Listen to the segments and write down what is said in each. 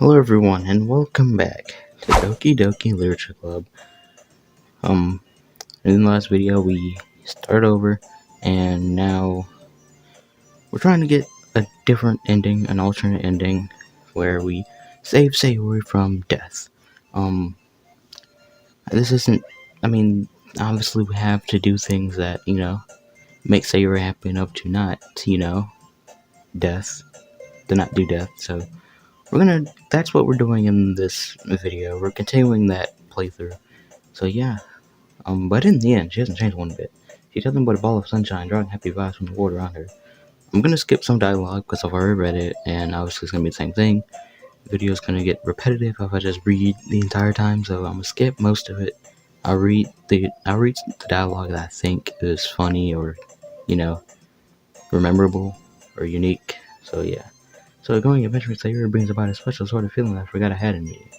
Hello everyone and welcome back to Doki Literature Club. Um in the last video we start over and now we're trying to get a different ending, an alternate ending where we save Sayori from death. Um this isn't I mean, obviously we have to do things that, make Sayori happy enough to not, death, to not do death. So that's what we're doing in this video. We're continuing that playthrough. So yeah, but in the end, she hasn't changed one bit. She's nothing but a ball of sunshine, drawing happy vibes from the world around her. I'm gonna skip some dialogue because I've already read it, and obviously it's gonna be the same thing. The video's gonna get repetitive if I just read the entire time, so I'm gonna skip most of it. I'll read the dialogue that I think is funny or, you know, memorable or unique. So yeah. So going adventure with Sayuri brings about a special sort of feeling that I forgot I had in me.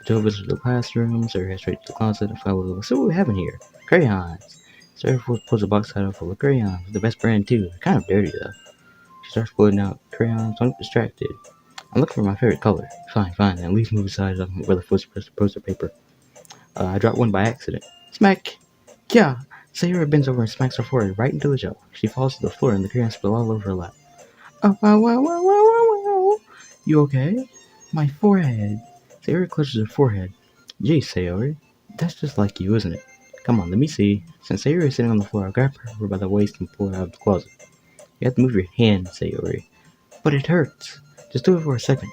Joe visited the classroom, Sarah headed straight to the closet and found let's see what we have in here. Crayons. Sarah pulls a box out full of crayons. The best brand too. They're kind of dirty though. She starts pulling out crayons. I'm distracted. I'm looking for my favorite color. Fine. And leaves move aside where the poster paper. I dropped one by accident. Smack! Yeah! Sarah bends over and smacks her forehead right into the gel. She falls to the floor and the crayons spill all over her lap. Oh, wow. You okay? My forehead. Sayori clutches her forehead. Gee, Sayori, that's just like you, isn't it? Come on, let me see. Since Sayori is sitting on the floor, I'll grab her by the waist and pull her out of the closet. You have to move your hand, Sayori. But it hurts. Just do it for a second.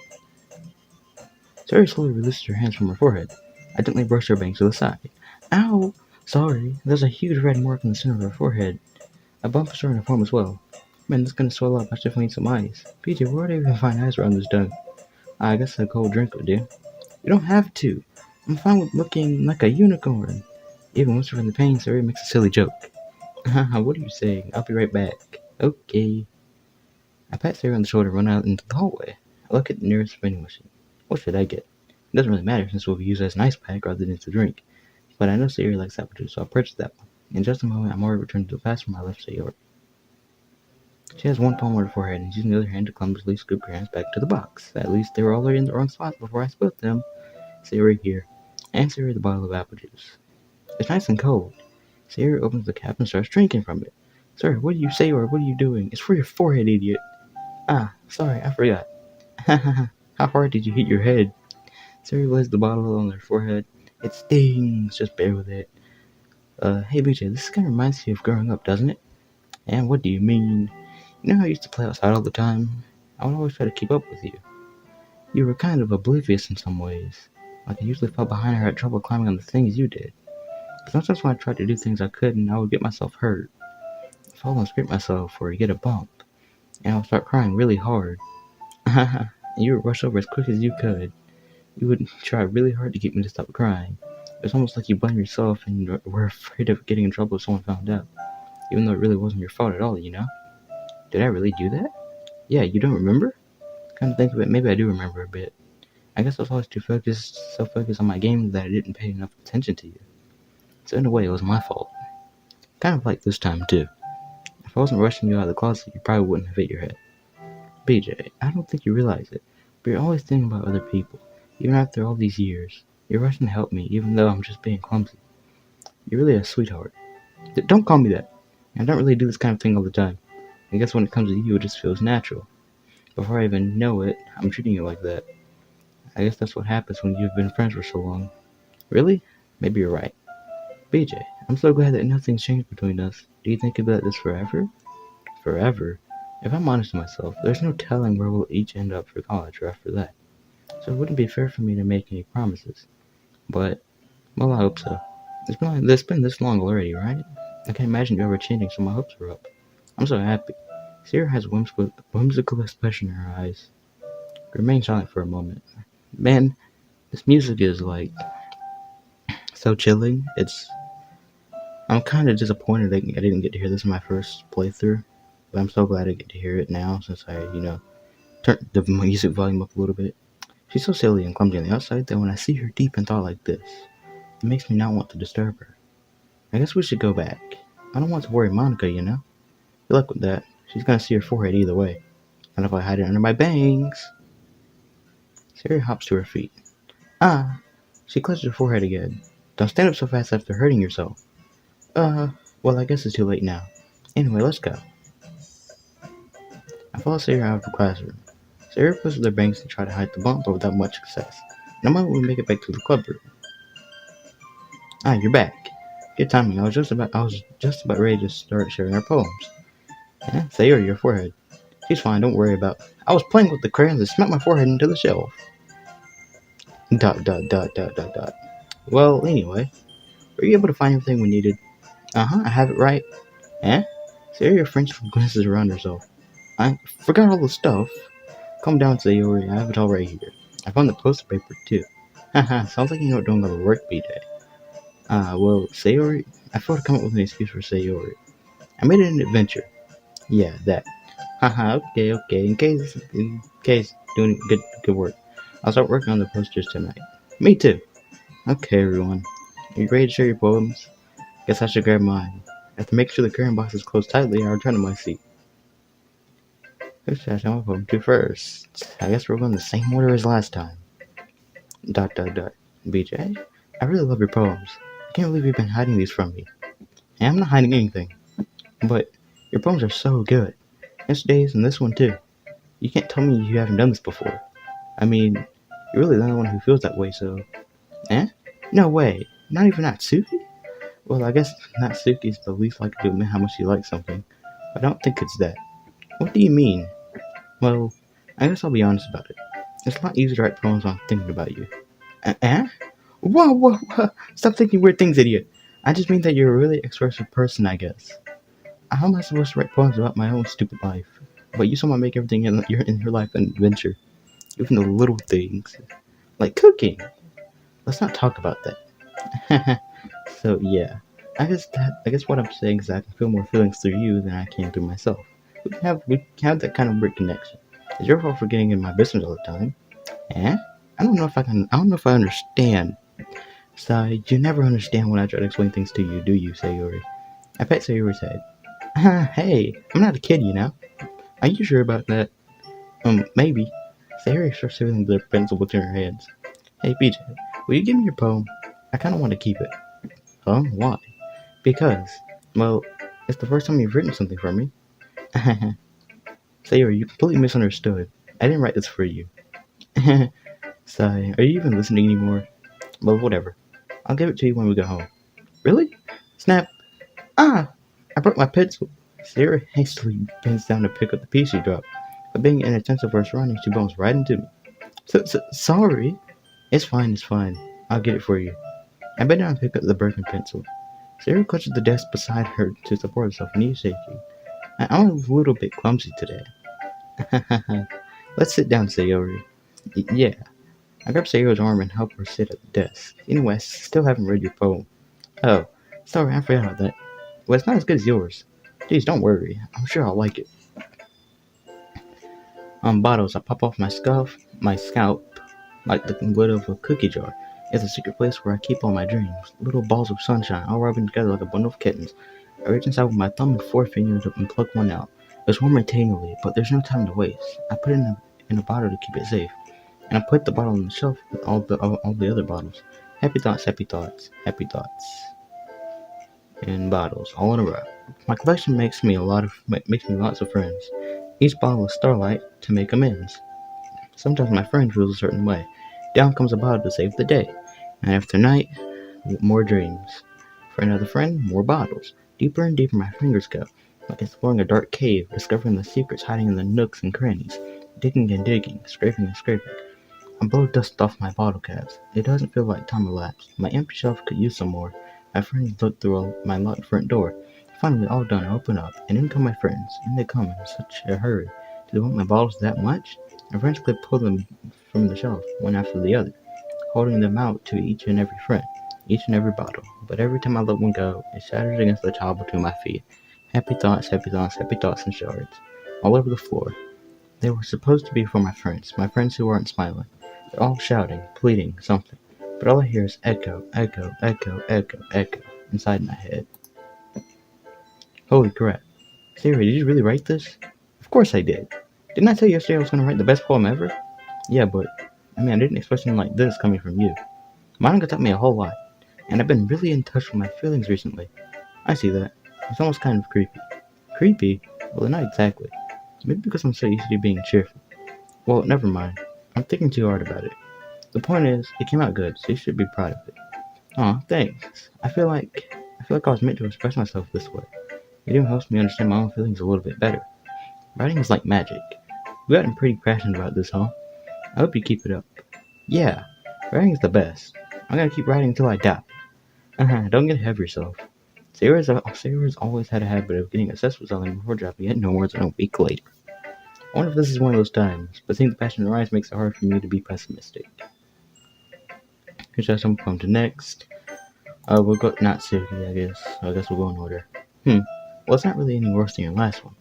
Sayori slowly releases her hands from her forehead. I gently brush her bangs to the side. Ow! Sorry, there's a huge red mark in the center of her forehead. A bump is starting to form as well. Man, this is gonna swell up. I should find some ice. PJ, where do I even find ice around this done? I guess a cold drink would do. You don't have to. I'm fine with looking like a unicorn. Even once we're in the pain, Sarah makes a silly joke. Haha, what are you saying? I'll be right back. Okay. I pat Sarah on the shoulder and run out into the hallway. I look at the nearest vending machine. What should I get? It doesn't really matter since we'll be used as an ice pack rather than to drink. But I know Sarah likes apple juice, so I'll purchase that one. In just a moment, I'm already returned to the classroom I left Sayori. She has one palm on her forehead and using the other hand to clumsily scoop her hands back to the box. At least they were already in the wrong spot before I spilled them. Sayori here. And Sayori the bottle of apple juice. It's nice and cold. Sayori opens the cap and starts drinking from it. Sir, what do you say or what are you doing? It's for your forehead, idiot. Ah, sorry, I forgot. How hard did you hit your head? Sayori lays the bottle on her forehead. It stings, just bear with it. Hey BJ, this kind of reminds you of growing up, doesn't it? And what do you mean? You know how I used to play outside all the time? I would always try to keep up with you. You were kind of oblivious in some ways. Like I usually fell behind or had trouble climbing on the things you did. Sometimes when I tried to do things I couldn't, I would get myself hurt. Fall and scrape myself or get a bump. And I would start crying really hard. And you would rush over as quick as you could. You would try really hard to get me to stop crying. It was almost like you blamed yourself and were afraid of getting in trouble if someone found out. Even though it really wasn't your fault at all, you know? Did I really do that? Yeah, you don't remember? Kind of think of it, maybe I do remember a bit. I guess I was always so focused on my game that I didn't pay enough attention to you. So in a way, it was my fault. Kind of like this time too. If I wasn't rushing you out of the closet, you probably wouldn't have hit your head. BJ, I don't think you realize it, but you're always thinking about other people, even after all these years. You're rushing to help me, even though I'm just being clumsy. You're really a sweetheart. Don't call me that. I don't really do this kind of thing all the time. I guess when it comes to you, it just feels natural. Before I even know it, I'm treating you like that. I guess that's what happens when you've been friends for so long. Really? Maybe you're right. BJ, I'm so glad that nothing's changed between us. Do you think it'll be like this forever? Forever? If I'm honest with myself, there's no telling where we'll each end up for college or after that. So it wouldn't be fair for me to make any promises. But, well, I hope so. It's been this long already, right? I can't imagine you ever changing, so my hopes are up. I'm so happy. Sarah has a whimsical expression in her eyes. Remain silent for a moment. Man, this music is like so chilling. I'm kind of disappointed that I didn't get to hear this in my first playthrough, but I'm so glad I get to hear it now since I, turned the music volume up a little bit. She's so silly and clumsy on the outside that when I see her deep in thought like this, it makes me not want to disturb her. I guess we should go back. I don't want to worry Monika, you know? Good luck with that. She's gonna see her forehead either way. And if I hide it under my bangs. Sayori hops to her feet. Ah! She clutches her forehead again. Don't stand up so fast after hurting yourself. Uh, well, I guess it's too late now. Anyway, let's go. I follow Sayori out of the classroom. Sayori pushes their bangs to try to hide the bump, but without much success. In a moment, we make it back to the club room. Ah, you're back. Good timing. I was just about ready to start sharing our poems. Yeah, Sayori, your forehead. She's fine. Don't worry about. I was playing with the crayons and smacked my forehead into the shelf. Dot dot dot dot dot dot. Well, anyway, were you able to find everything we needed? I have it right. Eh? Sayori, your French glances around herself. I forgot all the stuff. Calm down, Sayori. I have it all right here. I found the poster paper too. Haha, sounds like you know what doing all the work be day. Well, Sayori, I thought I'd come up with an excuse for Sayori. I made it an adventure. Yeah, that. Haha, okay. In case, doing good work. I'll start working on the posters tonight. Me too. Okay, everyone. Are you ready to share your poems? Guess I should grab mine. I have to make sure the current box is closed tightly or I'll return to my seat. Who should I show my poem to first? I guess we're going the same order as last time. Dot dot dot. BJ? I really love your poems. I can't believe you've been hiding these from me. And I'm not hiding anything. But your poems are so good. Yesterday's and this one too. You can't tell me you haven't done this before. I mean, you're really the only one who feels that way, so. Eh? No way. Not even Natsuki? Well, I guess Natsuki's the least likely to admit how much he likes something. But I don't think it's that. What do you mean? Well, I guess I'll be honest about it. It's a lot easier to write poems when I'm thinking about you. Eh? Whoa. Stop thinking weird things, idiot. I just mean that you're a really expressive person, I guess. How am I supposed to write poems about my own stupid life? But you somehow make everything in your life an adventure. Even the little things. Like cooking. Let's not talk about that. So yeah. I guess what I'm saying is I can feel more feelings through you than I can through myself. We have that kind of weird connection. It's your fault for getting in my business all the time. Eh? I don't know if I understand. Besides, you never understand when I try to explain things to you, do you, Sayori? I pat Sayori's head. Hey, I'm not a kid, you know. Are you sure about that? Maybe. Sayori starts holding the pencil between her hands. Hey, BJ, will you give me your poem? I kind of want to keep it. Huh? Why? Because, well, it's the first time you've written something for me. Sayori, you completely misunderstood. I didn't write this for you. Sigh, are you even listening anymore? Well, whatever. I'll give it to you when we go home. Really? Snap. Ah! I broke my pencil. Sarah hastily bends down to pick up the piece she dropped. But being inattentive for her surroundings, she bumps right into me. Sorry. It's fine. I'll get it for you. I bend down and pick up the broken pencil. Sarah clutches the desk beside her to support herself and knees shaking. I'm a little bit clumsy today. Let's sit down, Sayori. Yeah. I grab Sayori's arm and help her sit at the desk. Anyway, I still haven't read your poem. Oh, sorry, I forgot about that. Well, it's not as good as yours. Jeez, don't worry. I'm sure I'll like it. On bottles, I pop off my scalp, like the lid of a cookie jar. It's a secret place where I keep all my dreams. Little balls of sunshine, all rubbing together like a bundle of kittens. I reach inside with my thumb and forefinger and pluck one out. It's warm and tingly, but there's no time to waste. I put it in a bottle to keep it safe, and I put the bottle on the shelf with all the other bottles. Happy thoughts, in bottles, all in a row. My collection makes me lots of friends. Each bottle is starlight to make amends. Sometimes my friend feels a certain way. Down comes a bottle to save the day. And after night, more dreams. For another friend, more bottles. Deeper and deeper my fingers go, like exploring a dark cave, discovering the secrets hiding in the nooks and crannies. Digging and digging, scraping and scraping. I blow dust off my bottle caps. It doesn't feel like time elapsed. My empty shelf could use some more. My friends look through my locked front door. Finally, all done, I open up, and in come my friends. In they come in such a hurry. Do they want my bottles that much? My friends could pull them from the shelf, one after the other, holding them out to each and every friend, each and every bottle. But every time I let one go, it shatters against the tile between my feet. Happy thoughts and shards, all over the floor. They were supposed to be for my friends who aren't smiling. They're all shouting, pleading, something. But all I hear is echo, inside my head. Holy crap. Siri, did you really write this? Of course I did. Didn't I tell you yesterday I was going to write the best poem ever? Yeah, but I mean, I didn't expect something like this coming from you. Monica taught me a whole lot, and I've been really in touch with my feelings recently. I see that. It's almost kind of creepy. Creepy? Well, not exactly. Maybe because I'm so used to being cheerful. Well, never mind. I'm thinking too hard about it. The point is, it came out good, so you should be proud of it. Aw, thanks. I feel like I was meant to express myself this way. It even helps me understand my own feelings a little bit better. Writing is like magic. You've gotten pretty passionate about this, huh? I hope you keep it up. Yeah, writing's the best. I'm gonna keep writing until I die. Don't get ahead of yourself. Sarah's always had a habit of getting obsessed with something before dropping it no more than a week later. I wonder if this is one of those times, but seeing the passion rise makes it hard for me to be pessimistic. Here's how some come to next. We'll go Natsuki, I guess. I guess we'll go in order. Well, it's not really any worse than your last one,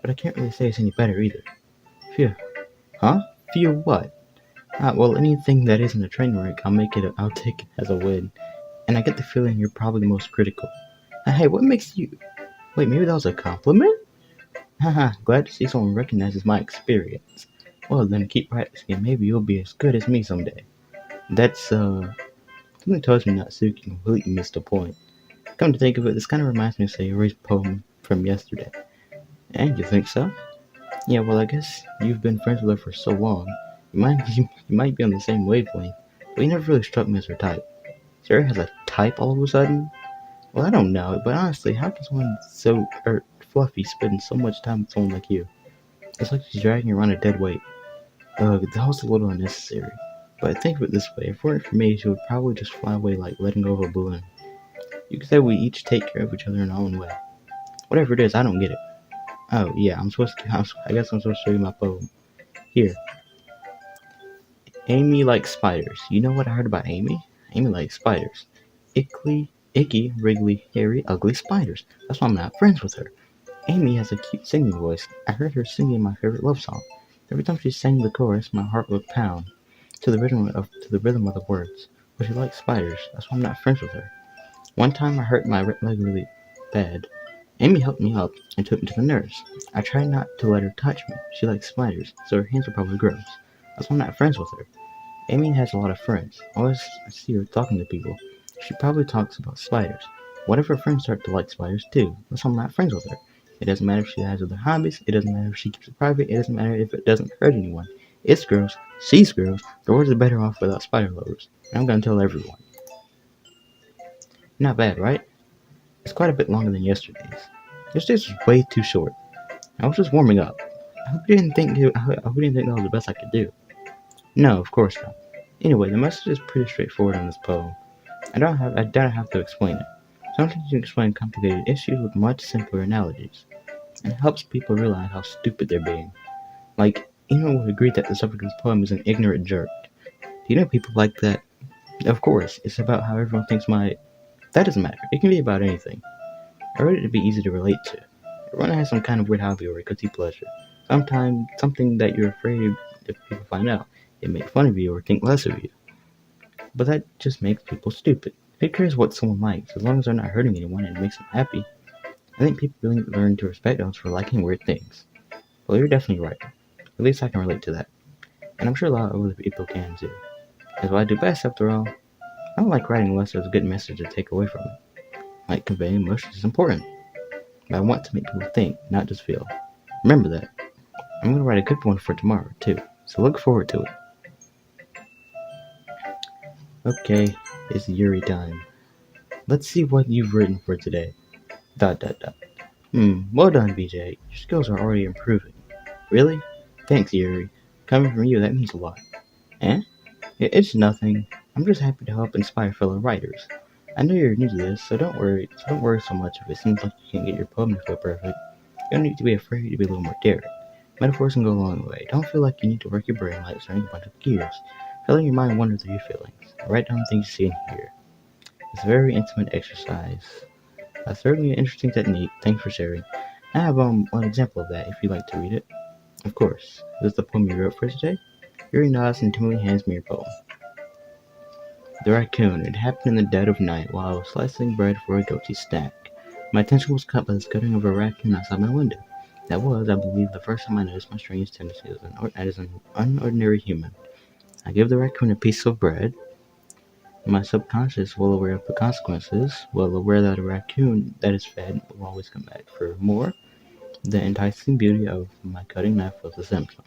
but I can't really say it's any better either. Phew. Huh? Phew what? Well, anything that isn't a train wreck, I'll take it as a win. And I get the feeling you're probably the most critical. Hey, what makes you... Wait, maybe that was a compliment? Haha, glad to see someone recognizes my experience. Well then, keep practicing and maybe you'll be as good as me someday. That's, Something tells me Natsuki completely missed the point. Come to think of it, this kind of reminds me of Sayori's poem from yesterday. And you think so? Yeah, well, I guess you've been friends with her for so long. You might be on the same wavelength, but you never really struck me as her type. Sayori has a type all of a sudden? Well, I don't know, but honestly, how can someone so fluffy spend so much time with someone like you? It's like she's dragging around a dead weight. Ugh, that was a little unnecessary. But think of it this way, if it weren't for me, she would probably just fly away like letting go of a balloon. You could say we each take care of each other in our own way. Whatever it is, I don't get it. Oh, yeah, I guess I'm supposed to show you my poem. Here. Amy likes spiders. You know what I heard about Amy? Amy likes spiders. Icky, wriggly, hairy, ugly spiders. That's why I'm not friends with her. Amy has a cute singing voice. I heard her singing my favorite love song. Every time she sang the chorus, my heart would pound to the rhythm of the words. But she likes spiders. That's why I'm not friends with her. One time I hurt my leg really bad. Amy helped me up and took me to the nurse. I tried not to let her touch me. She likes spiders, so her hands are probably gross. That's why I'm not friends with her. Amy has a lot of friends. I always see her talking to people. She probably talks about spiders. What if her friends start to like spiders too? That's why I'm not friends with her. It doesn't matter if she has other hobbies. It doesn't matter if she keeps it private. It doesn't matter if it doesn't hurt anyone. It's gross. She's gross. The world is better off without spider lovers. And I'm gonna tell everyone. Not bad, right? It's quite a bit longer than yesterday's. Yesterday's was way too short. I was just warming up. I hope you didn't think that was the best I could do. No, of course not. Anyway, the message is pretty straightforward in this poem. I don't have to explain it. Sometimes you can explain complicated issues with much simpler analogies. And it helps people realize how stupid they're being. Like, anyone would agree that the subject of this poem is an ignorant jerk. Do you know people like that? Of course, it's about how everyone thinks my... That doesn't matter. It can be about anything. I wrote it to be easy to relate to. Everyone has some kind of weird hobby or a guilty pleasure. Sometimes something that you're afraid if people find out, they make fun of you or think less of you. But that just makes people stupid. Who cares what someone likes, as long as they're not hurting anyone and it makes them happy? I think people really learn to respect us for liking weird things. Well, you're definitely right. At least I can relate to that. And I'm sure a lot of other people can too. That's what I do best, after all. I don't like writing unless there's a good message to take away from it. Like conveying emotions is important. But I want to make people think, not just feel. Remember that. I'm going to write a good one for tomorrow, too. So look forward to it. Okay, it's Yuri time. Let's see what you've written for today. ... Well done, BJ. Your skills are already improving. Really? Thanks, Yuri. Coming from you, that means a lot. Eh? It's nothing. I'm just happy to help inspire fellow writers. I know you're new to this, so don't worry so much if it seems like you can't get your poem to feel perfect. You don't need to be afraid to be a little more daring. Metaphors can go a long way. Don't feel like you need to work your brain like turning a bunch of gears. Letting your mind wander through your feelings. Write down things you see and hear. It's a very intimate exercise. Certainly an interesting technique. Thanks for sharing. I have one example of that if you'd like to read it. Of course. Is this the poem you wrote for today? Yuri nods and timidly hands me your poem. The raccoon. It happened in the dead of night while I was slicing bread for a goatee snack. My attention was caught by the scuttling of a raccoon outside my window. That was, I believe, the first time I noticed my strange tendencies as an unordinary human. I give the raccoon a piece of bread. My subconscious, well aware of the consequences, well aware that a raccoon that is fed will always come back for more. The enticing beauty of my cutting knife was a symptom.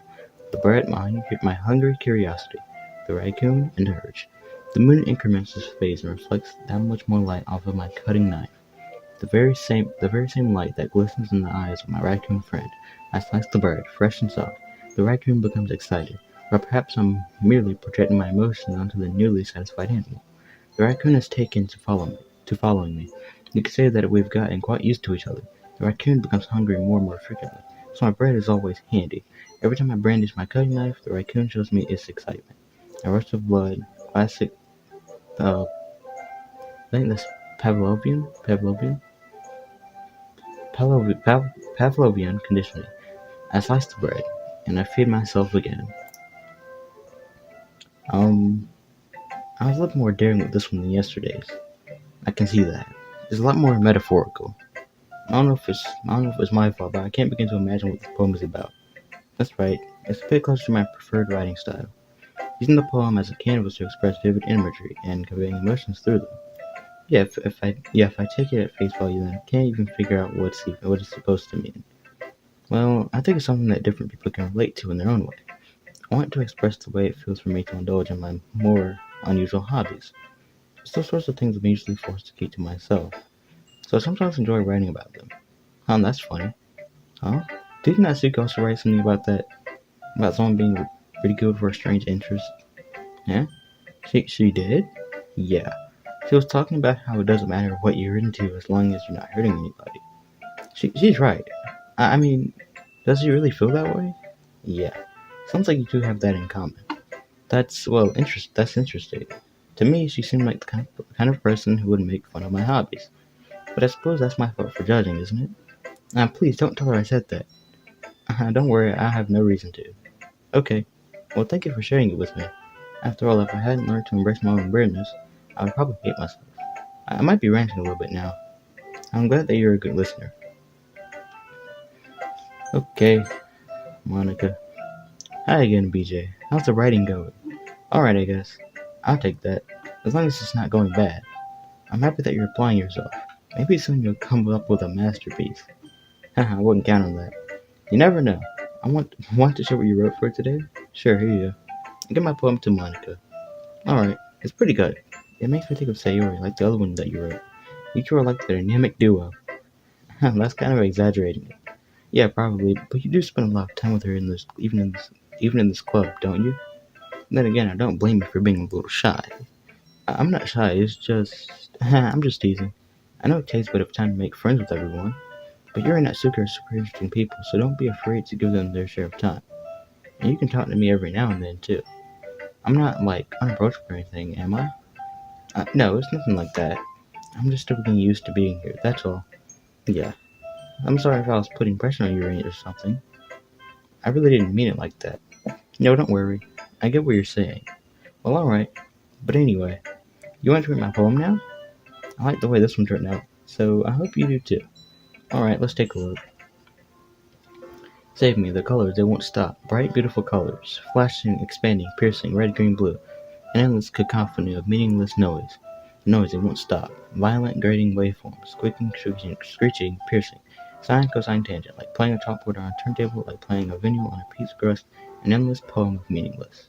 The bread, my hungry curiosity. The raccoon, an urge. The moon increments its phase and reflects that much more light off of my cutting knife. The very same light that glistens in the eyes of my raccoon friend. I slice the bird, fresh and soft. The raccoon becomes excited, or perhaps I'm merely projecting my emotion onto the newly satisfied animal. The raccoon has taken to following me. You could say that we've gotten quite used to each other. The raccoon becomes hungry more and more frequently, so my bread is always handy. Every time I brandish my cutting knife, the raccoon shows me its excitement. A rush of blood, classic, I think that's Pavlovian conditioning. I slice the bread, and I feed myself again. Um, I was a little more daring with this one than yesterday's. I can see that. It's a lot more metaphorical. I don't know if it's my fault, but I can't begin to imagine what this poem is about. That's right, it's a bit closer to my preferred writing style, using the poem as a canvas to express vivid imagery and conveying emotions through them. If I take it at face value, then I can't even figure out what it's supposed to mean. Well, I think it's something that different people can relate to in their own way. I want to express the way it feels for me to indulge in my more unusual hobbies. It's those sorts of things I'm usually forced to keep to myself, so I sometimes enjoy writing about them. That's funny. Huh? Didn't Natsuko also write something about that? About someone being ridiculed for a strange interest? Yeah? She did? Yeah. She was talking about how it doesn't matter what you're into as long as you're not hurting anybody. She's right. I mean, does she really feel that way? Yeah. Sounds like you two have that in common. That's interesting. To me, she seemed like the kind of person who would make fun of my hobbies. But I suppose that's my fault for judging, isn't it? Please don't tell her I said that. Don't worry, I have no reason to. Okay. Well, thank you for sharing it with me. After all, if I hadn't learned to embrace my own weirdness, I would probably hate myself. I might be ranting a little bit now. I'm glad that you're a good listener. Okay, Monica. Hi again, BJ. How's the writing going? Alright, I guess. I'll take that. As long as it's not going bad. I'm happy that you're applying yourself. Maybe soon you'll come up with a masterpiece. Haha, I wouldn't count on that. You never know. I want to share what you wrote for today? Sure, here you go. I give my poem to Monica. Alright, it's pretty good. It makes me think of Sayori, like the other one that you wrote. You two are like the dynamic duo. That's kind of exaggerating it. Yeah, probably, but you do spend a lot of time with her even in this club, don't you? Then again, I don't blame you for being a little shy. I'm not shy, it's just I'm just teasing. I know it takes a bit of time to make friends with everyone, but you and Natsuka are super interesting people, so don't be afraid to give them their share of time. And you can talk to me every now and then too. I'm not like unapproachable or anything, am I? No, it's nothing like that. I'm just still getting used to being here, that's all. Yeah, I'm sorry if I was putting pressure on you or something. I really didn't mean it like that. No, don't worry. I get what you're saying. Well, alright. But anyway, you want to read my poem now? I like the way this one turned out, so I hope you do too. Alright, let's take a look. Save me, the colors, they won't stop. Bright, beautiful colors. Flashing, expanding, piercing, red, green, blue. An endless cacophony of meaningless noise. Noise, it won't stop. Violent, grating waveforms. Squeaking, screeching, piercing. Sine, cosine, tangent. Like playing a chalkboard on a turntable, like playing a vinyl on a piece of crust. An endless poem of meaningless.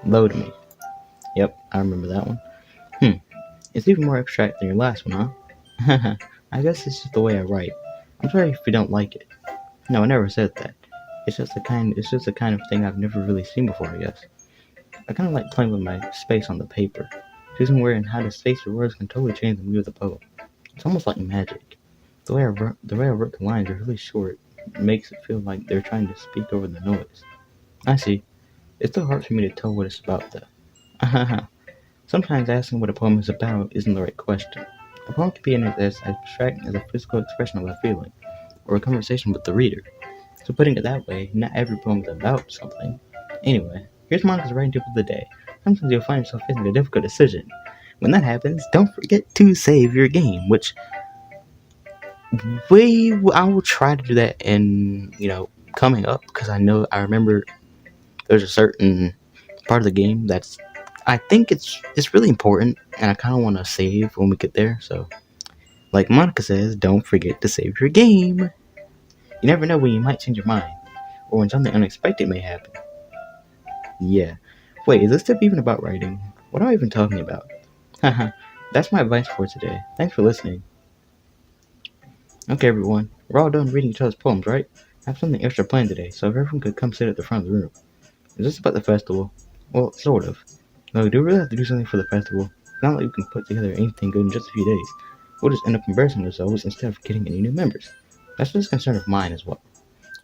Load me. Yep, I remember that one. Hmm, it's even more abstract than your last one, huh? I guess it's just the way I write. I'm sorry if you don't like it. No, I never said that. It's just the kind of thing I've never really seen before, I guess. I kinda like playing with my space on the paper. Choosing where and how to space your words can totally change the mood of the poem. It's almost like magic. The way I wrote the lines are really short. It makes it feel like they're trying to speak over the noise. I see. It's still hard for me to tell what it's about though. Sometimes asking what a poem is about isn't the right question. A poem can be as abstract as a physical expression of a feeling, or a conversation with the reader. So putting it that way, not every poem is about something. Anyway, here's Monica's writing tip of the day. Sometimes you'll find yourself facing a difficult decision. When that happens, don't forget to save your game, which I will try to do that in, coming up, because I remember there's a certain part of the game that's I think it's really important, and I kind of want to save when we get there. So, like Monica says, don't forget to save your game. You never know when you might change your mind, or when something unexpected may happen. Yeah. Wait, is this tip even about writing? What am I even talking about? Haha. That's my advice for today. Thanks for listening. Okay, everyone, we're all done reading each other's poems, right? I have something extra planned today, so if everyone could come sit at the front of the room. Is this about the festival? Well, sort of. No, we do really have to do something for the festival. It's not like we can put together anything good in just a few days. We'll just end up embarrassing ourselves instead of getting any new members. That's just a concern of mine as well.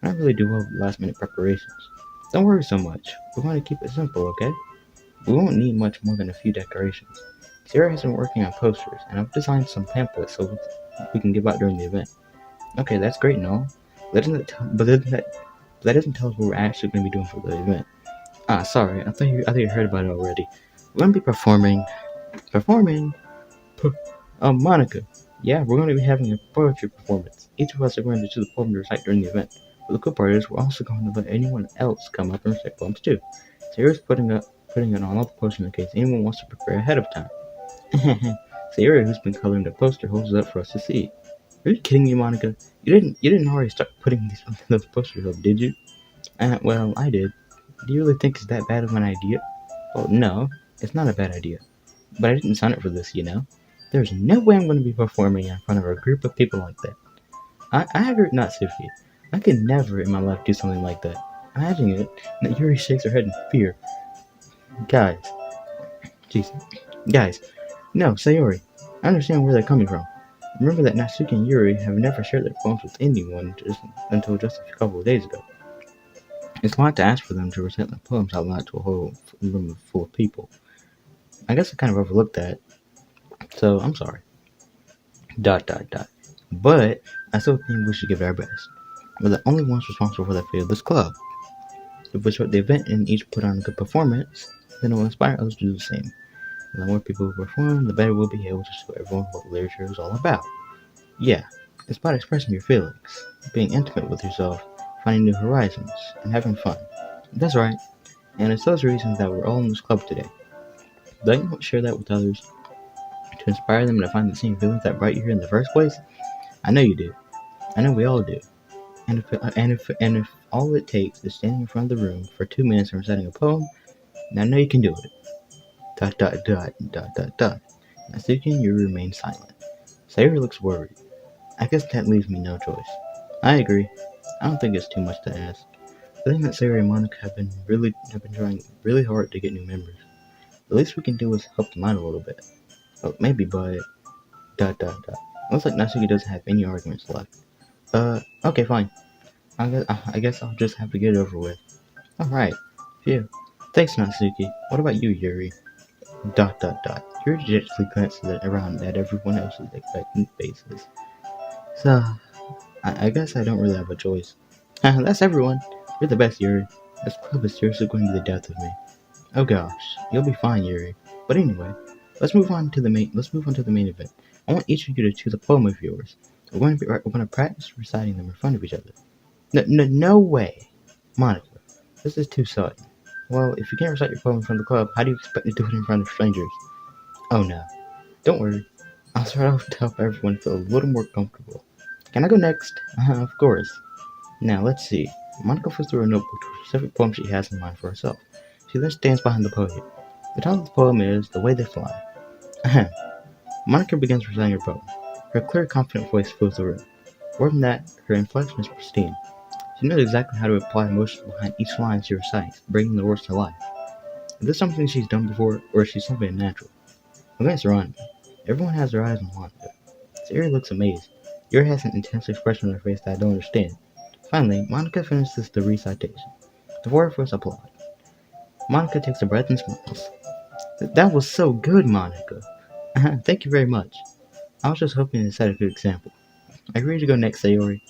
I don't really do well with last minute preparations. Don't worry so much. We're going to keep it simple, okay? We won't need much more than a few decorations. Sarah has been working on posters, and I've designed some pamphlets so we can give out during the event. Okay, that's great and all. But that doesn't tell us what we're actually going to be doing for the event. Ah, sorry. I thought you heard about it already. We're going to be performing. Monica. Yeah, we're going to be having a poetry performance. Each of us are going to choose a poem to recite during the event. But the cool part is we're also going to let anyone else come up and recite poems too. Sarah's putting it on all the posters in case anyone wants to prepare ahead of time. Sarah, who's been coloring the poster, holds it up for us to see. Are you kidding me, Monica? You didn't already start putting those posters up, did you? Well, I did. Do you really think it's that bad of an idea? Well, no, it's not a bad idea. But I didn't sign up for this, you know? There's no way I'm going to be performing in front of a group of people like that. I agree not, Sophie. I could never in my life do something like that. Imagine it, and Yuri shakes her head in fear. Guys, jeez, guys, no, Sayori. I understand where they're coming from. Remember that Natsuki and Yuri have never shared their poems with anyone until just a couple of days ago. It's odd to ask for them to recite their poems out loud to a whole room full of people. I guess I kind of overlooked that, so I'm sorry. Dot dot dot. But I still think we should give it our best. We're the only ones responsible for the fate of this club. If we start the event and each put on a good performance, then it will inspire others to do the same. And the more people who perform, the better we'll be able to show everyone what literature is all about. Yeah, it's about expressing your feelings, being intimate with yourself, finding new horizons, and having fun. That's right, and it's those reasons that we're all in this club today. Don't you want to share that with others? To inspire them to find the same feelings that brought you here in the first place? I know you do. I know we all do. And if all it takes is standing in front of the room for 2 minutes and reciting a poem, then I know you can do it. Dot dot dot dot dot dot. Natsuki and Yuri remain silent. Sayori looks worried. I guess that leaves me no choice. I agree. I don't think it's too much to ask. I think that Sayori and Monika have been trying really hard to get new members. The least we can do is help them out a little bit. Well, maybe, but dot dot dot. Looks like Natsuki doesn't have any arguments left. Okay, fine. I guess I'll just have to get it over with. Alright. Phew. Thanks, Natsuki. What about you, Yuri? Dot dot dot. Yuri gently glances around at everyone else's expectant faces. So, I guess I don't really have a choice. That's everyone. You're the best, Yuri. This club is seriously going to be the death of me. Oh gosh, you'll be fine, Yuri. But anyway, Let's move on to the main event. I want each of you to choose a poem of yours. We're going to practice reciting them in front of each other. No way, Monica. This is too sudden. Well, if you can't recite your poem in front of the club, how do you expect to do it in front of strangers? Oh no, don't worry. I'll start off to help everyone feel a little more comfortable. Can I go next? Of course. Now, let's see. Monica flips through a notebook to a specific poem she has in mind for herself. She then stands behind the podium. The title of the poem is The Way They Fly. Ahem. Monica begins reciting her poem. Her clear, confident voice fills the room. More than that, her inflection is pristine. She knows exactly how to apply emotion behind each line she recites, bringing the words to life. Is this something she's done before, or is she simply a natural? A glance around me. Everyone has their eyes on Monica. Siri looks amazed. Yuri has an intense expression on her face that I don't understand. Finally, Monica finishes the recitation. The four of us applaud. Monica takes a breath and smiles. That was so good, Monica. Thank you very much. I was just hoping to set a good example. I agree to go next, Sayori.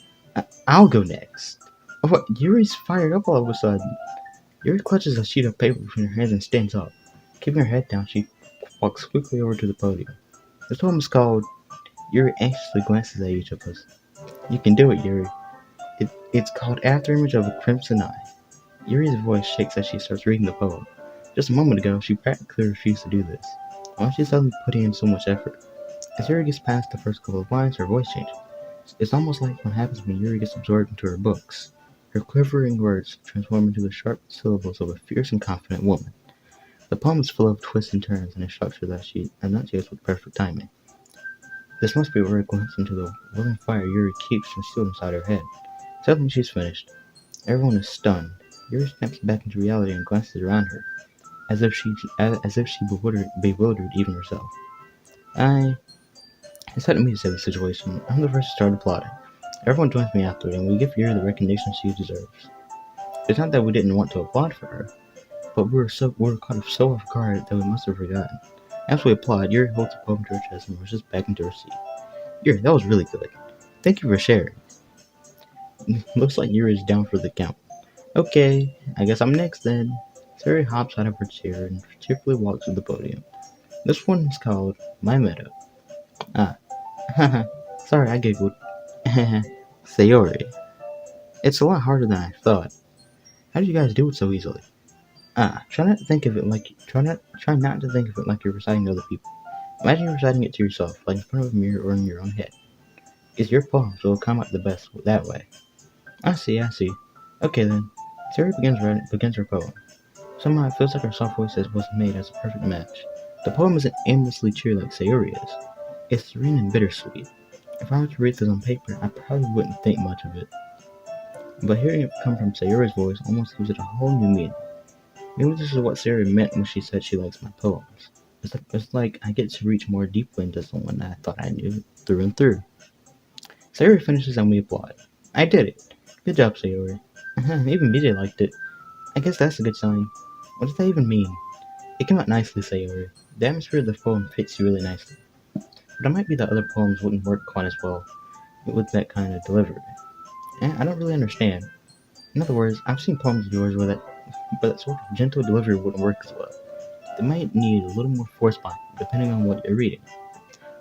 I'll go next. Oh, what? Yuri's fired up all of a sudden. Yuri clutches a sheet of paper between her hands and stands up. Keeping her head down, she walks quickly over to the podium. This poem is called Yuri anxiously glances at each of us. You can do it, Yuri. It's called Afterimage of a Crimson Eye. Yuri's voice shakes as she starts reading the poem. Just a moment ago, she practically refused to do this. Why is she suddenly putting in so much effort? As Yuri gets past the first couple of lines, her voice changes. It's almost like what happens when Yuri gets absorbed into her books. Her quivering words transform into the sharp syllables of a fierce and confident woman. The poem is full of twists and turns in a structure that she enunciates with perfect timing. This must be a rare glimpse into the willing fire Yuri keeps concealed inside her head. Suddenly she's finished. Everyone is stunned. Yuri snaps back into reality and glances around her, as if she bewildered even herself. I It's not me to say the situation. I'm the first to start applauding. Everyone joins me after, and we give Yuri the recognition she deserves. It's not that we didn't want to applaud for her, but we were caught so off guard that we must have forgotten. As we applaud, Yuri holds the poem to her chest and rushes back into her seat. Yuri, that was really good. Thank you for sharing. Looks like Yuri is down for the count. Okay, I guess I'm next then. Sari hops out of her chair and cheerfully walks to the podium. This one is called My Meadow. Ah, haha, sorry I giggled. Sayori. It's a lot harder than I thought. How did you guys do it so easily? Try not to think of it like you're reciting to other people. Imagine you're reciting it to yourself, like in front of a mirror or in your own head. It's your poem, so it'll come out the best that way. I see. Okay then. Sarah begins her poem. Somehow it feels like her soft voice was made as a perfect match. The poem isn't aimlessly cheery like Sayori is. It's serene and bittersweet. If I were to read this on paper, I probably wouldn't think much of it. But hearing it come from Sayori's voice almost gives it a whole new meaning. Maybe this is what Sayori meant when she said she likes my poems. It's like I get to reach more deeply into someone I thought I knew through and through. Sayori finishes and we applaud. I did it. Good job, Sayori. Even BJ liked it. I guess that's a good sign. What does that even mean? It came out nicely, Sayori. The atmosphere of the poem fits you really nicely. But it might be that other poems wouldn't work quite as well with that kind of delivery. I don't really understand. In other words, I've seen poems of yours but that sort of gentle delivery wouldn't work as well. They might need a little more force behind them, depending on what you're reading.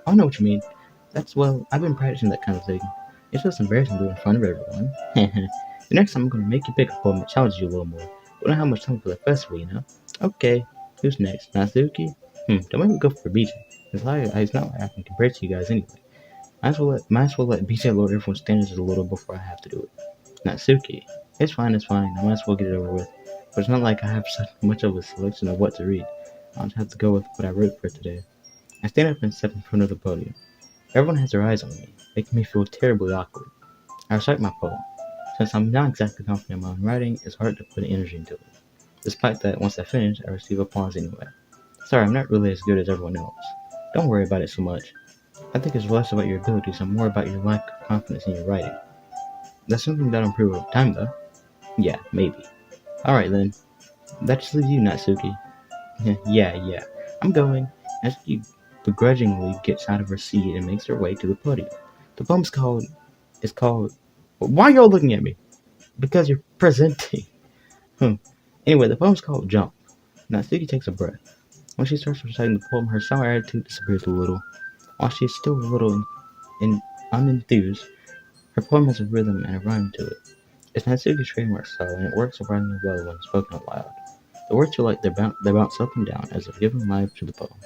I know what you mean. I've been practicing that kind of thing. It's just embarrassing to do it in front of everyone. The next time I'm gonna make you pick a poem that challenges you a little more. We don't have much time for the festival, you know? Okay, who's next? Natsuki? Don't make me go for BJ. It's not like I can compare it to you guys anyway. Might as well let BJ lower everyone's standards a little before I have to do it. Natsuki. It's fine. I might as well get it over with. But it's not like I have such much of a selection of what to read. I'll just have to go with what I wrote for today. I stand up and step in front of the podium. Everyone has their eyes on me, making me feel terribly awkward. I recite my poem. Since I'm not exactly confident in my own writing, it's hard to put energy into it. Despite that, once I finish, I receive applause anyway. Sorry, I'm not really as good as everyone else. Don't worry about it so much. I think it's less about your abilities and more about your lack of confidence in your writing. That's something that'll improve over time, though. Yeah, maybe. Alright then. That just leaves you, Natsuki. Yeah. I'm going. Natsuki begrudgingly gets out of her seat and makes her way to the podium. The poem's called. Why are y'all looking at me? Because you're presenting. Anyway, the poem's called Jump. Natsuki takes a breath. When she starts reciting the poem, her sour attitude disappears a little. While she is still a little unenthused, her poem has a rhythm and a rhyme to it. It's Natsuki's trademark style, and it works surprisingly well when spoken out loud. The words feel like they bounce up and down as if giving life to the poem.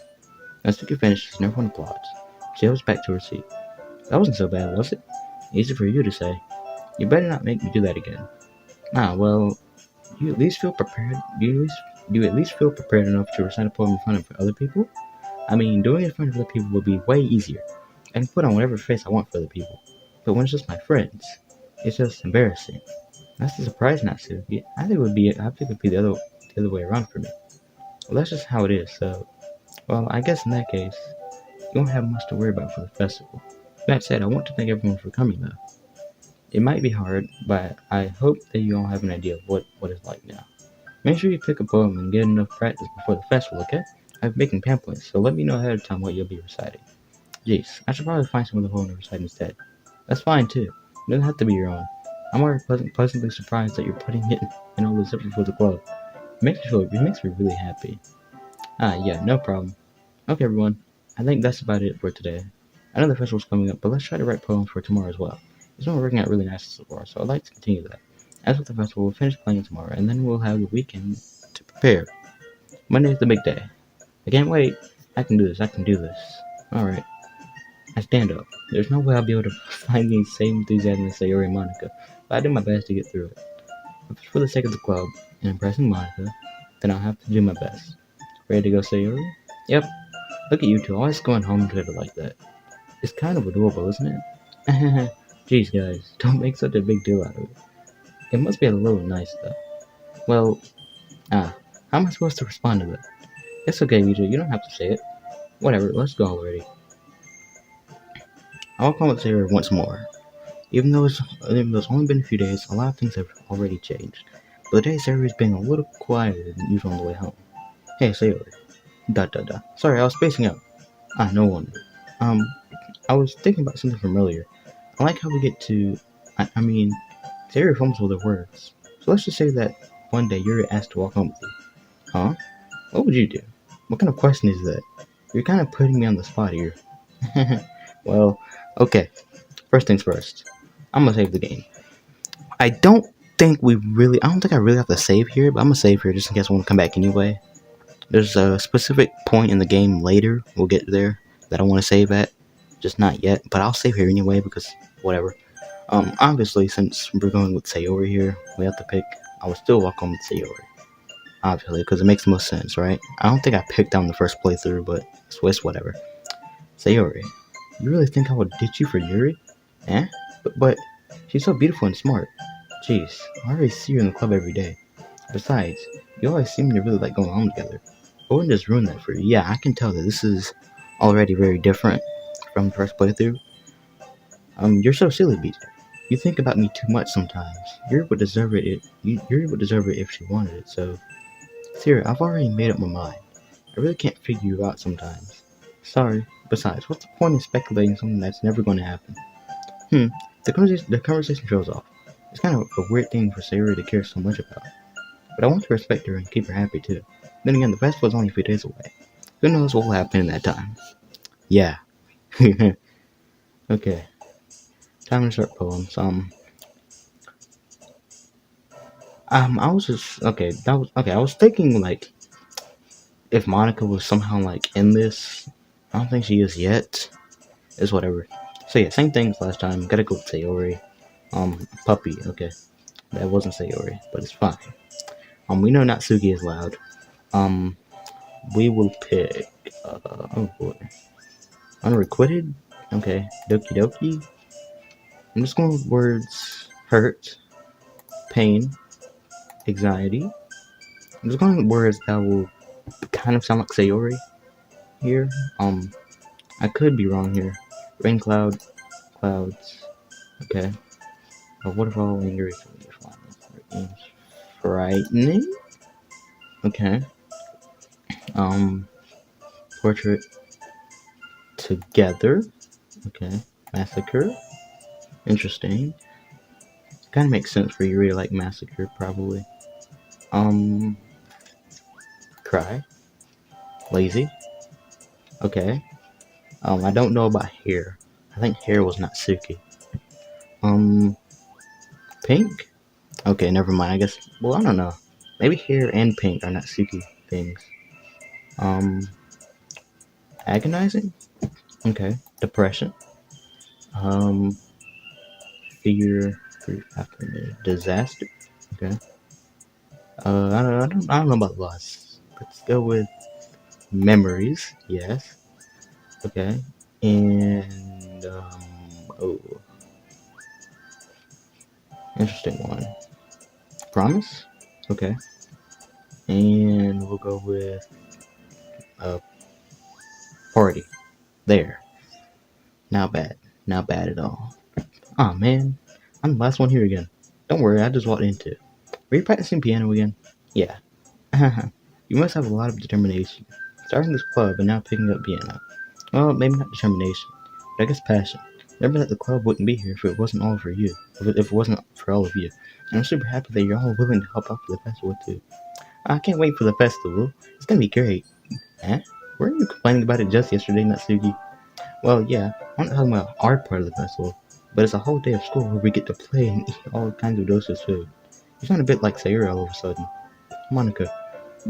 Natsuki finishes and everyone applauds. She goes back to her seat. That wasn't so bad, was it? Easy for you to say. You better not make me do that again. Well, you at least feel prepared. Do you at least feel prepared enough to recite a poem in front of other people? I mean, doing it in front of other people would be way easier. I can put on whatever face I want for other people. But when it's just my friends, it's just embarrassing. That's the surprise, Natsuki. I think it would be the other way around for me. Well, that's just how it is. So, well, I guess in that case, you don't have much to worry about for the festival. That said, I want to thank everyone for coming, though. It might be hard, but I hope that you all have an idea of what it's like now. Make sure you pick a poem and get enough practice before the festival, okay? I'm making pamphlets, so let me know ahead of time what you'll be reciting. Jeez, I should probably find some other poem to recite instead. That's fine too. It doesn't have to be your own. I'm already pleasantly surprised that you're putting it in all this effort for the club. It makes me really happy. Yeah, no problem. Okay, everyone. I think that's about it for today. I know the festival's coming up, but let's try to write poems for tomorrow as well. It's been working out really nicely so far, so I'd like to continue that. As with the festival, we'll finish playing tomorrow, and then we'll have the weekend to prepare. Monday's the big day. I can't wait. I can do this. I can do this. Alright. I stand up. There's no way I'll be able to find the same enthusiasm as Sayori and Monika, but I did my best to get through it. If it's for the sake of the club and impressing Monika, then I'll have to do my best. Ready to go, Sayori? Yep. Look at you two, always going home together like that. It's kind of adorable, isn't it? Jeez, guys, don't make such a big deal out of it. It must be a little nice, though. Well, how am I supposed to respond to that? It's okay, Vijay, you don't have to say it. Whatever, let's go already. I'll call it Sayori once more. Even though it's only been a few days, a lot of things have already changed. But today, Sayori's being a little quieter than usual on the way home. Hey, Sayori. Sorry, I was spacing out. No wonder. I was thinking about something from earlier. I like how we get to... Sayori fumbles with her words. So let's just say that one day you're asked to walk home with you. Huh? What would you do? What kind of question is that? You're kind of putting me on the spot here. Well, okay. First things first. I'm gonna save the game. I don't think I really have to save here, but I'm gonna save here just in case I want to come back anyway. There's a specific point in the game later, we'll get there, that I want to save at. Just not yet, but I'll save here anyway because whatever. Obviously, since we're going with Sayori here, we have to pick. I would still walk home with Sayori. Obviously, because it makes the most sense, right? I don't think I picked on the first playthrough, but it's whatever. Sayori, you really think I would ditch you for Yuri? Eh? But she's so beautiful and smart. Jeez, I already see her in the club every day. Besides, you always seem to really like going home together. I wouldn't just ruin that for you. Yeah, I can tell that this is already very different from the first playthrough. You're so silly, BJ. You think about me too much sometimes. Yuri would deserve it. Yuri would deserve it if she wanted it. So, Sarah, I've already made up my mind. I really can't figure you out sometimes. Sorry. Besides, what's the point in speculating something that's never going to happen? The conversation shows off. It's kind of a weird thing for Sarah to care so much about. But I want to respect her and keep her happy too. Then again, the festival's only a few days away. Who knows what will happen in that time? Yeah. Okay. Time to start poems. I was just I was thinking like if Monika was somehow like in this. I don't think she is yet. It's whatever. So yeah, same thing as last time. Gotta go with Sayori. Puppy. Okay, that wasn't Sayori, but it's fine. We know Natsuki is loud. We will pick. Oh boy, unrequited. Okay, Doki Doki. I'm just going with words hurt, pain, anxiety. I'm just going with words that will kind of sound like Sayori here. I could be wrong here. Rain cloud, clouds. Okay. A waterfall lingers. Frightening. Okay. Portrait together. Okay. Massacre. Interesting. Kind of makes sense for you really like Massacre, probably. Cry. Lazy. Okay. I don't know about hair. I think hair was Natsuki. Pink? Okay, never mind. I guess, well, I don't know. Maybe hair and pink are Natsuki things. Agonizing? Okay. Depression. Fear, grief, happiness, disaster. Okay. I don't know about loss. Let's go with memories. Yes. Okay. And oh, interesting one. Promise. Okay. And we'll go with party. There. Not bad. Not bad at all. Aw, man. I'm the last one here again. Don't worry, I just walked into it. Were you practicing piano again? Yeah. You must have a lot of determination. Starting this club and now picking up piano. Well, maybe not determination, but I guess passion. Remember that the club wouldn't be here if it wasn't all for you. If it wasn't for all of you. And I'm super happy that you're all willing to help out for the festival too. I can't wait for the festival. It's gonna be great. Huh? Weren't you complaining about it just yesterday, Natsuki? Well, yeah, I'm not talking about our part of the festival, but it's a whole day of school where we get to play and eat all kinds of delicious food. You sound a bit like Sayuri all of a sudden. Monika.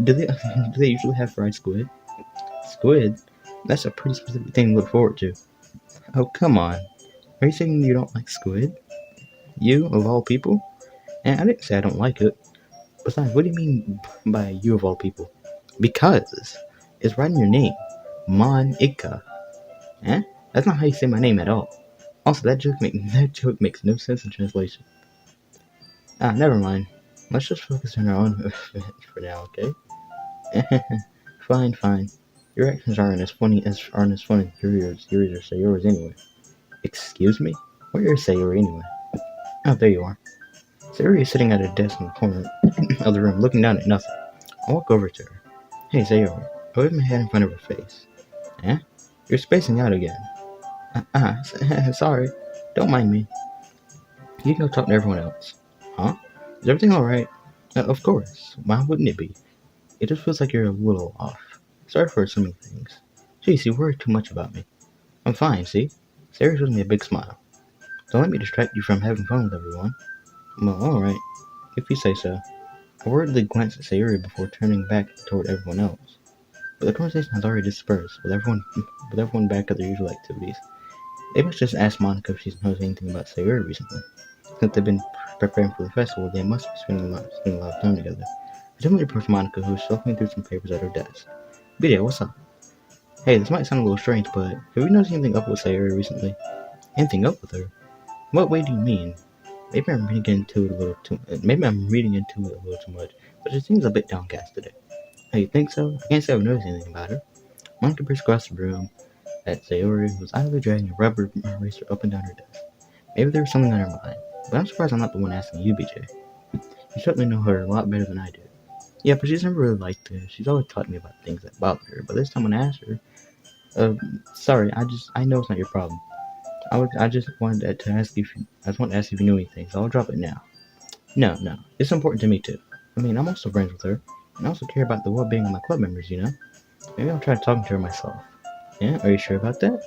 Do they do they usually have fried squid? Squid? That's a pretty specific thing to look forward to. Oh, come on. Are you saying you don't like squid? You, of all people? And I didn't say I don't like it. Besides, what do you mean by you of all people? Because it's right in your name. Monika. Eh? That's not how you say my name at all. Also, that joke makes no sense in translation. Ah, never mind. Let's just focus on our own event for now, okay? Fine, fine. Your actions aren't as funny as yours or say yours anyway. Excuse me? Where is Sayori anyway? Oh, there you are. Sayori is sitting at a desk in the corner of the room, looking down at nothing. I walk over to her. Hey, Sayori. I wave my hand in front of her face. Eh? You're spacing out again. Sorry. Don't mind me. You can go talk to everyone else. Huh? Is everything alright? Of course. Why wouldn't it be? It just feels like you're a little off. Sorry for assuming things. Jeez, you worry too much about me. I'm fine, see? Sayori gives me a big smile. Don't let me distract you from having fun with everyone. Well, alright. If you say so. I worriedly glanced at Sayuri before turning back toward everyone else. But the conversation has already dispersed, with everyone back at their usual activities. Maybe I should just ask Monika if she's noticed anything about Sayuri recently. Since they've been preparing for the festival, they must be spending a lot of time together. I gently approached Monika, who was shuffling through some papers at her desk. BJ, what's up? Hey, this might sound a little strange, but have you noticed anything up with Sayuri recently? Anything up with her? What way do you mean? Maybe I'm reading into it a little too much, but she seems a bit downcast today. Oh, you think so? I can't say I've noticed anything about her. Monica brushed across the room at Sayori, who was idly dragging a rubber eraser up and down her desk. Maybe there was something on her mind, but I'm surprised I'm not the one asking you, BJ. You certainly know her a lot better than I do. Yeah, but she's never really liked this. She's always taught me about things that bother her, but this time when I asked her, sorry, I know it's not your problem. I just wanted to ask you I just wanted to ask if you knew anything, so I'll drop it now. No, no, it's important to me too. I mean, I'm also friends with her, and I also care about the well-being of my club members, you know? Maybe I'll try talking to her myself. Yeah, are you sure about that?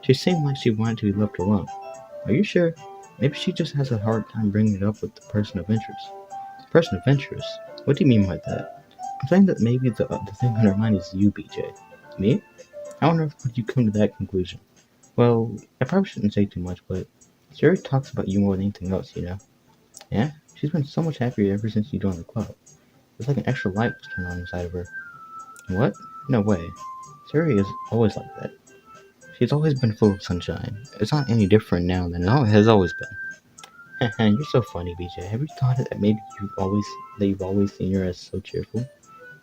She seemed like she wanted to be left alone. Are you sure? Maybe she just has a hard time bringing it up with the person of interest. Person of interest? What do you mean by that? I'm saying that maybe the thing on her mind is you, BJ. Me? I wonder if would you come to that conclusion. Well, I probably shouldn't say too much, but Sherry talks about you more than anything else, you know? Yeah? She's been so much happier ever since you joined the club. It's like an extra light was turned on inside of her. What? No way. Sherry is always like that. She's always been full of sunshine. It's not any different now than it has always been. You're so funny, BJ. Have you thought that maybe you've always seen her as so cheerful?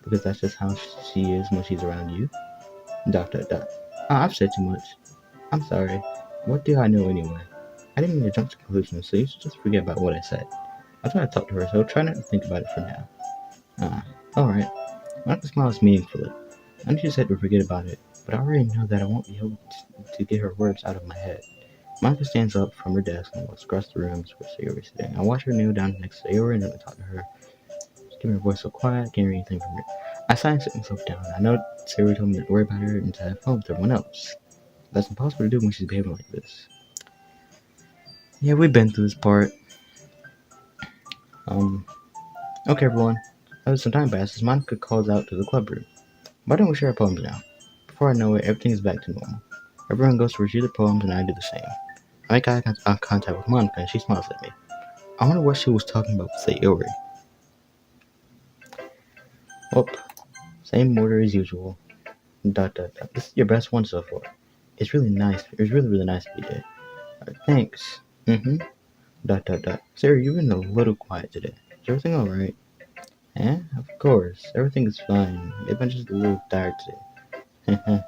Because that's just how she is when she's around you? Dot dot dot. I've said too much. I'm sorry. What do I know anyway? I didn't mean to jump to conclusions, so you should just forget about what I said. I'll try to talk to her, so try not to think about it for now. Alright. Monica smiles meaningfully. I know she said to forget about it, but I already know that I won't be able to get her words out of my head. Monica stands up from her desk and walks across the room to where Sayori is sitting. I watch her kneel down next to Sayori and then talk to her. Just keeping her voice so quiet, I can't hear anything from her. I sigh and sit myself down. I know Sayori told me not to worry about her and to have fun with everyone else. That's impossible to do when she's behaving like this. Yeah, we've been through this part. Okay, everyone. As some time passes, Monica calls out to the club room. Why don't we share our poems now? Before I know it, everything is back to normal. Everyone goes to review their poems, and I do the same. I make eye contact with Monica, and she smiles at me. I wonder what she was talking about with Sayori. Well, same order as usual. Dot dot dot. This is your best one so far. It's really nice. It was really, really nice, BJ. Thanks. Mm-hmm. Dot dot dot. Sarah, you've been a little quiet today. Is everything alright? Eh? Of course. Everything is fine. Maybe I'm just a little tired today.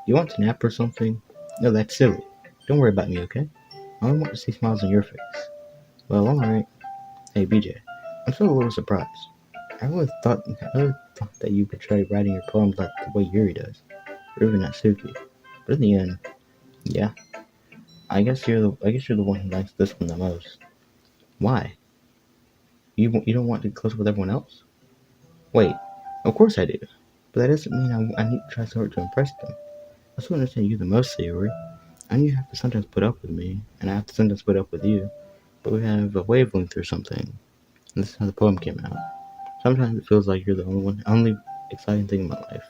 You want to nap or something? No, that's silly. Don't worry about me, okay? I only want to see smiles on your face. Well, alright. Hey, BJ. I'm still a little surprised. I really thought that you would try writing your poems like the way Yuri does. Or even Natsuki. But in the end, yeah. I guess you're the one who likes this one the most. Why? You don't want to be close with everyone else? Wait. Of course I do. But that doesn't mean I need to try so hard to impress them. I still understand you the most, Sayori. I know you have to sometimes put up with me, and I have to sometimes put up with you. But we have a wavelength or something. And this is how the poem came out. Sometimes it feels like you're the only exciting thing in my life.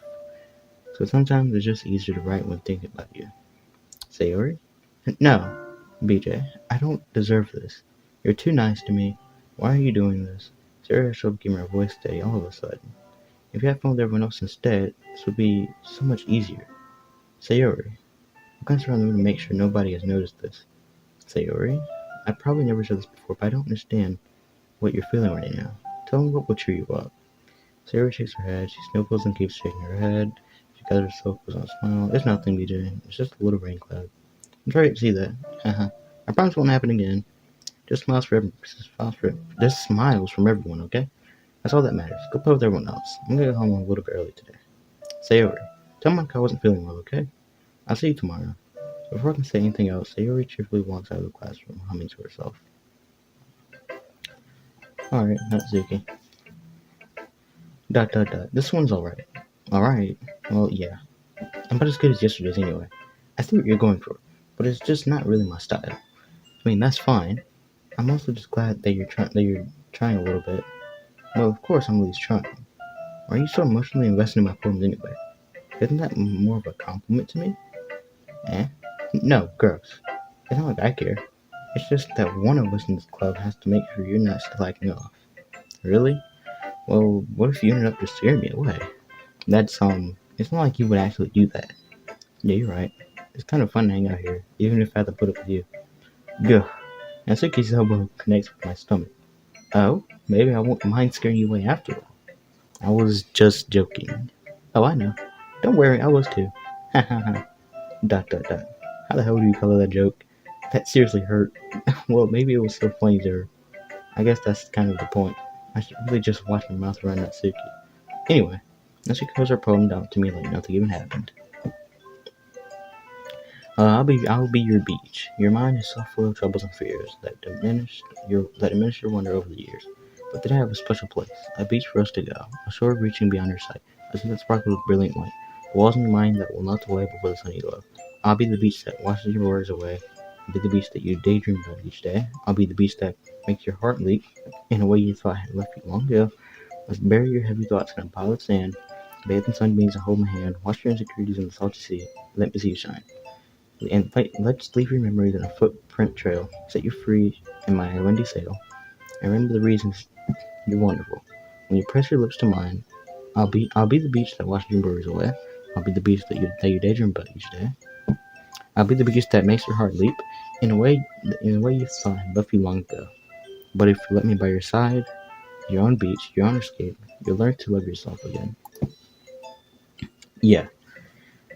So sometimes it's just easier to write when thinking about you. Sayori? No, BJ, I don't deserve this. You're too nice to me. Why are you doing this? Sayori showed up keeping her voice steady all of a sudden. If you had fun with everyone else instead, this would be so much easier. Sayori, I'm glanced around the room to make sure nobody has noticed this. Sayori, I probably never said this before, but I don't understand what you're feeling right now. Tell me what will cheer you up. Sayori shakes her head. She sniffles and keeps shaking her head. She gathers herself, puts on a smile. It's nothing, BJ. It's just a little rain cloud. I'm sorry to see that. Haha. I promise it won't happen again. Just smiles for everyone. Just smiles from everyone, okay? That's all that matters. Go play with everyone else. I'm gonna get home a little bit early today. Sayori, tell Monika I wasn't feeling well, okay? I'll see you tomorrow. Before I can say anything else, Sayori cheerfully walks out of the classroom, humming to herself. Alright, Natsuki. Dot dot dot. This one's alright. Alright. Well, yeah. I'm about as good as yesterday's anyway. I see what you're going for, but it's just not really my style. I mean, that's fine. I'm also just glad that you're trying a little bit. Well, of course I'm at least trying. Why are you so emotionally invested in my poems anyway? Isn't that more of a compliment to me? Eh? No, gross. It's not like I care. It's just that one of us in this club has to make sure you're not still acting off. Really? Well, what if you ended up just scaring me away? It's not like you would actually do that. Yeah, you're right. It's kind of fun to hang out here, even if I have to put up with you. Gah. Natsuki's elbow connects with my stomach. Oh, maybe I won't mind scaring you away after all. I was just joking. Oh, I know. Don't worry, I was too. Ha ha ha. Dot dot dot. How the hell do you color that joke? That seriously hurt. Well, maybe it was so funny to her. I guess that's kind of the point. I should really just watch my mouth around Natsuki. Anyway, Natsuki goes her poem down to me like nothing even happened. I'll be your beach. Your mind is so full of troubles and fears that diminish your wonder over the years. But today I have a special place, a beach for us to go, a shore reaching beyond your sight, a sea that sparkles with brilliant light, walls in your mind that will melt away before the sun you love. I'll be the beach that washes your worries away. I'll be the beach that you daydream about each day. I'll be the beach that makes your heart leap in a way you thought had left you long ago. Let's bury your heavy thoughts in a pile of sand, bathe in sunbeams and hold my hand, wash your insecurities in the salty sea, let me see you shine. And let's leave your memories in a footprint trail, set you free in my windy sail, and remember the reasons you're wonderful. When you press your lips to mine, I'll be the beach that washes your worries away. I'll be the beach that you daydream about each day. I'll be the beach that makes your heart leap in a way you thought had left you long ago. But if you let me by your side, your own beach, your own escape, you'll learn to love yourself again. Yeah,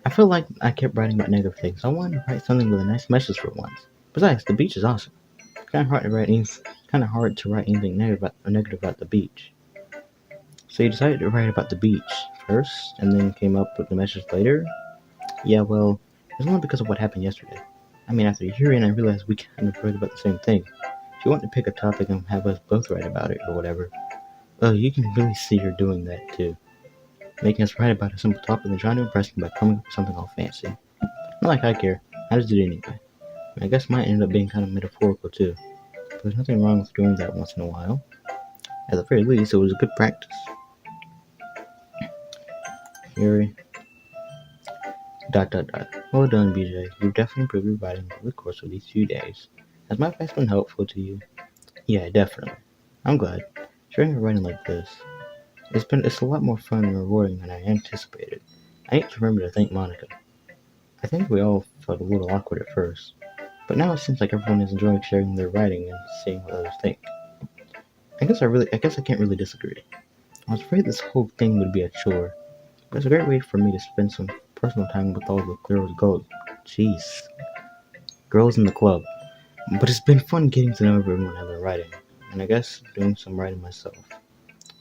I feel like I kept writing about negative things. I wanted to write something with a nice message for once. Besides, the beach is awesome. Kind of hard to write anything negative about the beach. So you decided to write about the beach first, and then came up with the message later. Yeah, well, it's only because of what happened yesterday. I mean, after hearing, I realized we kind of wrote about the same thing. She wanted to pick a topic and have us both write about it or whatever. Well, you can really see her doing that too, making us write about a simple topic and trying to impress me by coming up with something all fancy. Not like I care. I just did it anyway. I guess mine ended up being kind of metaphorical too. But there's nothing wrong with doing that once in a while. At the very least, it was a good practice. Yuri. Dot dot dot. Well done, BJ. You've definitely improved your writing over the course of these few days. Has my advice been helpful to you? Yeah, definitely. I'm glad. Sharing your writing like this, it's a lot more fun and rewarding than I anticipated. I need to remember to thank Monika. I think we all felt a little awkward at first, but now it seems like everyone is enjoying sharing their writing and seeing what others think. I guess I can't really disagree. I was afraid this whole thing would be a chore, but it's a great way for me to spend some personal time with all the jeez, girls in the club. But it's been fun getting to know everyone I've been writing, and I guess doing some writing myself.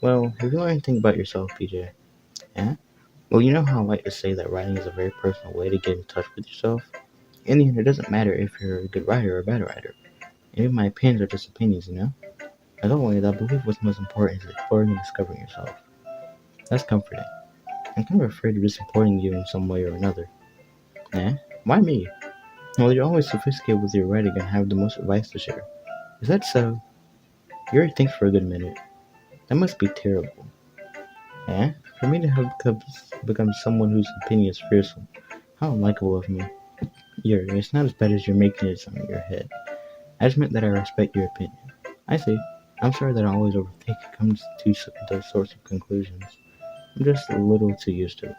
Well, have you learned anything about yourself, PJ? Yeah? Well, you know how I like to say that writing is a very personal way to get in touch with yourself? In the end, it doesn't matter if you're a good writer or a bad writer. Even my opinions are just opinions, you know? As always, I believe what's most important is exploring and discovering yourself. That's comforting. I'm kind of afraid of disappointing you in some way or another. Eh? Why me? Well, you're always sophisticated with your writing and have the most advice to share. Is that so? You already think for a good minute. That must be terrible. Eh? For me to have become someone whose opinion is fearsome, how unlikable of me. It's not as bad as you're making it sound in your head. I just meant that I respect your opinion. I see. I'm sorry that I always overthink and come to those sorts of conclusions. I'm just a little too used to it.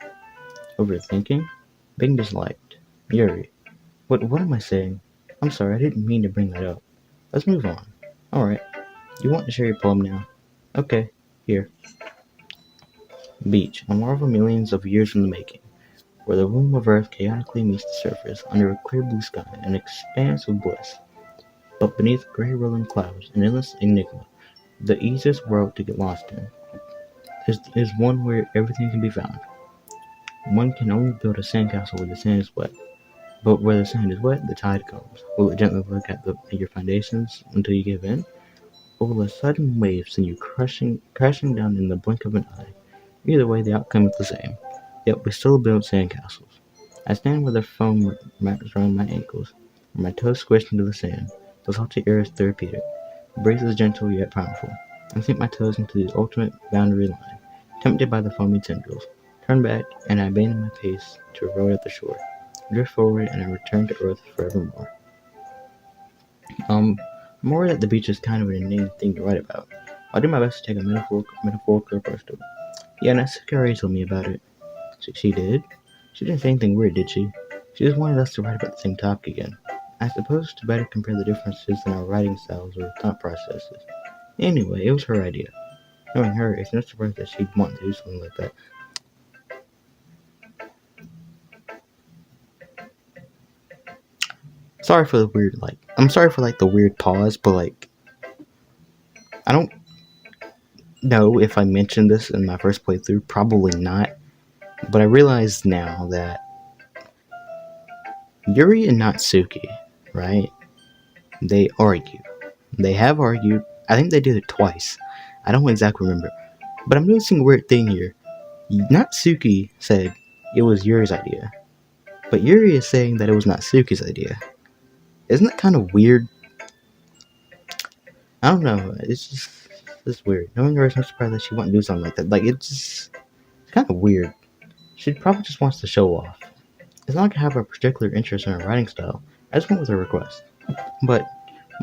Overthinking? Being disliked. Yuri. What am I saying? I'm sorry, I didn't mean to bring that up. Let's move on. Alright. You want to share your poem now? Okay. Here. Beach. A marvel millions of years in the making, where the womb of Earth chaotically meets the surface under a clear blue sky, an expanse of bliss. But beneath gray rolling clouds, an endless enigma, the easiest world to get lost in, is one where everything can be found. One can only build a sandcastle where the sand is wet. But where the sand is wet, the tide comes. Will it gently look at your foundations until you give in? Or will a sudden wave send you crashing down in the blink of an eye? Either way, the outcome is the same. Yet we still build sandcastles. I stand where the foam wraps around my ankles, where my toes squish into the sand. The salty air is therapeutic. The breeze is gentle yet powerful. I sink my toes into the ultimate boundary line, tempted by the foamy tendrils. Turn back, and I abandon my pace to erode at the shore. Drift forward, and I return to earth forevermore. I'm aware that the beach is kind of an inane thing to write about. I'll do my best to take a metaphorical approach to it. Yeah, Natsuki already told me about it. She did? She didn't say anything weird, did she? She just wanted us to write about the same topic again. I suppose to better compare the differences in our writing styles or thought processes. Anyway, it was her idea. Knowing her, it's no surprise that she'd want to do something like that. Sorry for the weird, I'm sorry for, the weird pause, but, I don't know if I mentioned this in my first playthrough. Probably not. But I realize now that Yuri and Natsuki, right? They argue. They have argued. I think they did it twice. I don't exactly remember. But I'm noticing a weird thing here. Natsuki said it was Yuri's idea. But Yuri is saying that it was Natsuki's idea. Isn't that kind of weird? I don't know. It's weird. Knowing her is no surprise that she wouldn't do something like that. It's kind of weird. She probably just wants to show off. It's not like I have a particular interest in her writing style. I just went with her request. But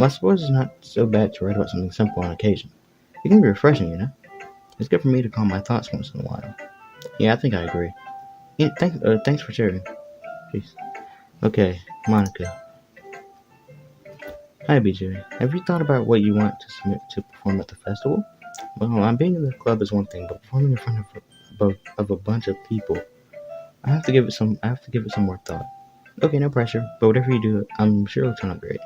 I suppose it's not so bad to write about something simple on occasion. It can be refreshing, you know? It's good for me to calm my thoughts once in a while. Yeah, I think I agree. Yeah, thanks for sharing. Peace. Okay, Monica. Hi, BJ. Have you thought about what you want to submit to perform at the festival? Well, being in the club is one thing, but performing in front of a bunch of people, I have to give it some more thought. Okay, no pressure, but whatever you do, I'm sure it'll turn out great.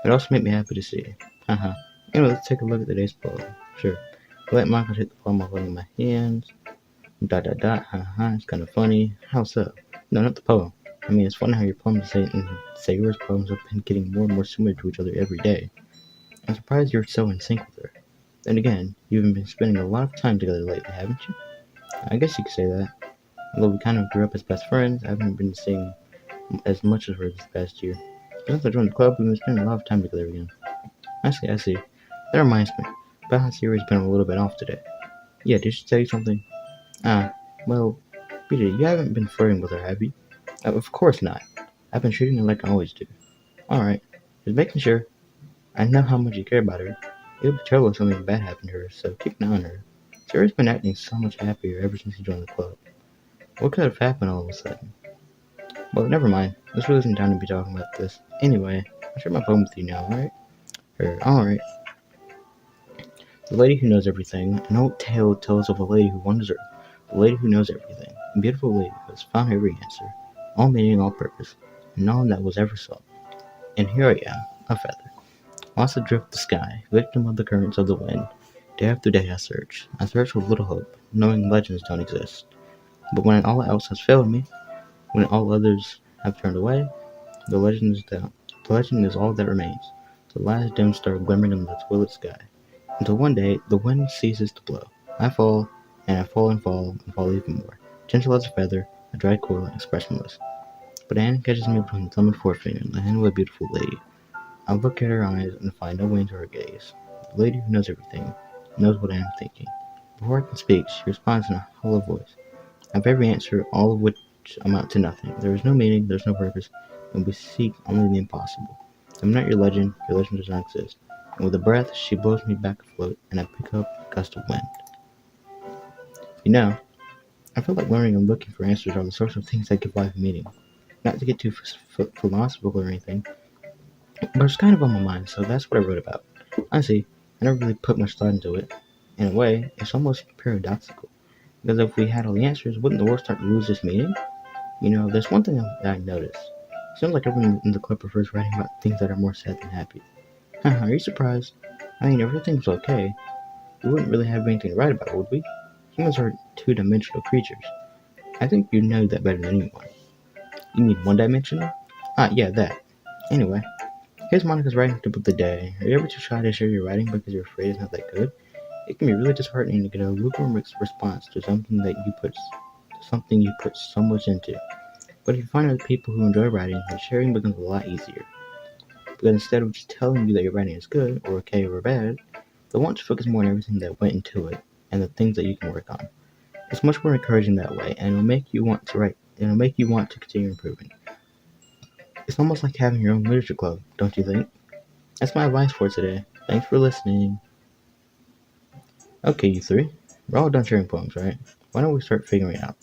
It also made me happy to see you. Uh-huh. Anyway, let's take a look at today's poem. Sure. I let Michael hit the poem while holding my hands. Dot dot dot. It's kind of funny. How so? No, not the poem. I mean, it's funny how your poems say yours poems have been getting more and more similar to each other every day. I'm surprised you're so in sync with her. Then again, you've been spending a lot of time together lately, haven't you? I guess you could say that. Although we kind of grew up as best friends, I haven't been seeing as much of her this past year. Since I joined the club, we've been spending a lot of time together again. I see. That reminds me. Balance here has been a little bit off today. Yeah, did she tell you something? Ah, well, Peter, you haven't been flirting with her, have you? Of course not. I've been treating her like I always do. Alright, just making sure. I know how much you care about her. It would be terrible if something bad happened to her, so keep an eye on her. Sarah's been acting so much happier ever since you joined the club. What could have happened all of a sudden? Well, never mind. This really isn't time to be talking about this. Anyway, I'll share my poem with you now, alright? Alright. The Lady Who Knows Everything. An old tale tells of a lady who wanders Earth. The lady who knows everything. A beautiful lady who has found every answer. All meaning, all purpose. And none that was ever sought. And here I am, a feather. Lost adrift the sky, victim of the currents of the wind. Day after day I search. I search with little hope, knowing legends don't exist. But when all else has failed me, when all others have turned away, the legend is down. The legend is all that remains. The last dim star glimmering in the twilight sky. Until one day, the wind ceases to blow. I fall, and I fall and fall, and fall even more. Gentle as a feather, a dry coil, expressionless. But a hand catches me between the thumb and forefinger, the hand of a beautiful lady. I look at her eyes and find no way into her gaze. The lady who knows everything, knows what I am thinking. Before I can speak, she responds in a hollow voice. I have every answer, all of which amount to nothing. There is no meaning, there is no purpose, and we seek only the impossible. I'm not your legend does not exist. And with a breath, she blows me back afloat, and I pick up a gust of wind. You know, I feel like learning and looking for answers are the sorts of things that give life meaning. Not to get too philosophical or anything, but it's kind of on my mind, so that's what I wrote about. Honestly, I never really put much thought into it. In a way, it's almost paradoxical. Because if we had all the answers, wouldn't the world start to lose its meaning? You know, there's one thing that I noticed. It seems like everyone in the club prefers writing about things that are more sad than happy. Are you surprised? I mean, if everything's okay, we wouldn't really have anything to write about, would we? Humans are two-dimensional creatures. I think you know that better than anyone. You mean one-dimensional? Ah, yeah, that. Anyway, here's Monica's writing tip of the day. Are you ever too shy to share your writing because you're afraid it's not that good? It can be really disheartening to get a lukewarm response to something you put so much into. But if you find other people who enjoy writing, then sharing becomes a lot easier. Because instead of just telling you that your writing is good, or okay, or bad, they want to focus more on everything that went into it and the things that you can work on. It's much more encouraging that way, and it'll make you want to write. It'll make you want to continue improving. It's almost like having your own literature club, don't you think? That's my advice for today. Thanks for listening. Okay, you three. We're all done sharing poems, right? Why don't we start figuring it out?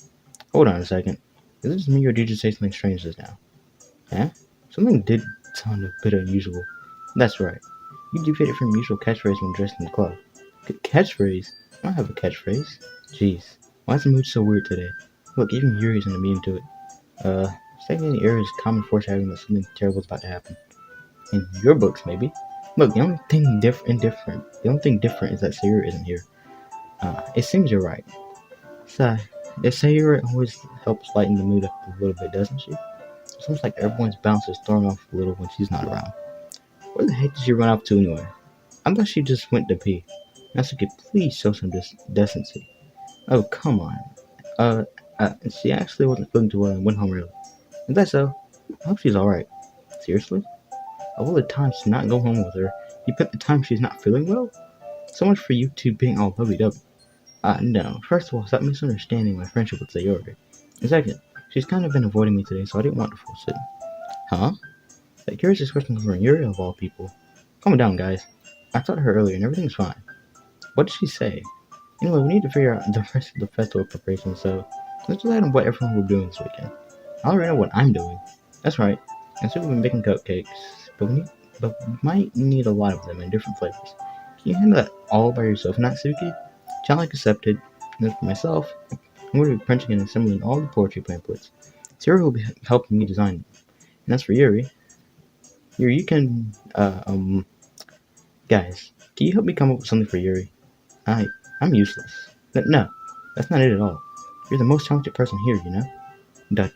Hold on a second. Is this me or did you say something strange just now? Huh? Something did sound a bit unusual. That's right. You deviated from your usual catchphrase when dressed in the club. Catchphrase? I don't have a catchphrase. Jeez. Why is the mood so weird today? Look, even Yuri's in immune to it. Stating the air is common foreshadowing that something terrible is about to happen. In your books, maybe. Look, the only thing different is that Sayuri isn't here. It seems you're right. So, Sayuri always helps lighten the mood up a little bit, doesn't she? It seems like everyone's bounce is thrown off a little when she's not around. Where the heck did she run off to anyway? I thought she just went to pee. Natsuki, please show some decency. Oh, come on. Uh, she actually wasn't feeling too well and went home early. Is that so? I hope she's alright. Seriously? Of all the times to not go home with her, you picked the time she's not feeling well? So much for you two being all lovey-dovey. No. First of all, stop misunderstanding my friendship with Sayori. And second, she's kind of been avoiding me today, so I didn't want to force it. Huh? That curious expression from Yuri of all people. Calm down, guys. I talked to her earlier and everything's fine. What did she say? Anyway, we need to figure out the rest of the festival preparation, so let's decide on what everyone will be doing this weekend. I already know what I'm doing. That's right. I said we've been making cupcakes, but we might need a lot of them in different flavors. Can you handle that all by yourself, Natsuki? Challenge accepted. And then for myself, I'm going to be printing and assembling all the poetry pamphlets. Sarah will be helping me design them. And as for Yuri, you can, guys, can you help me come up with something for Yuri? I'm useless. No, that's not it at all. You're the most talented person here, you know? ... Now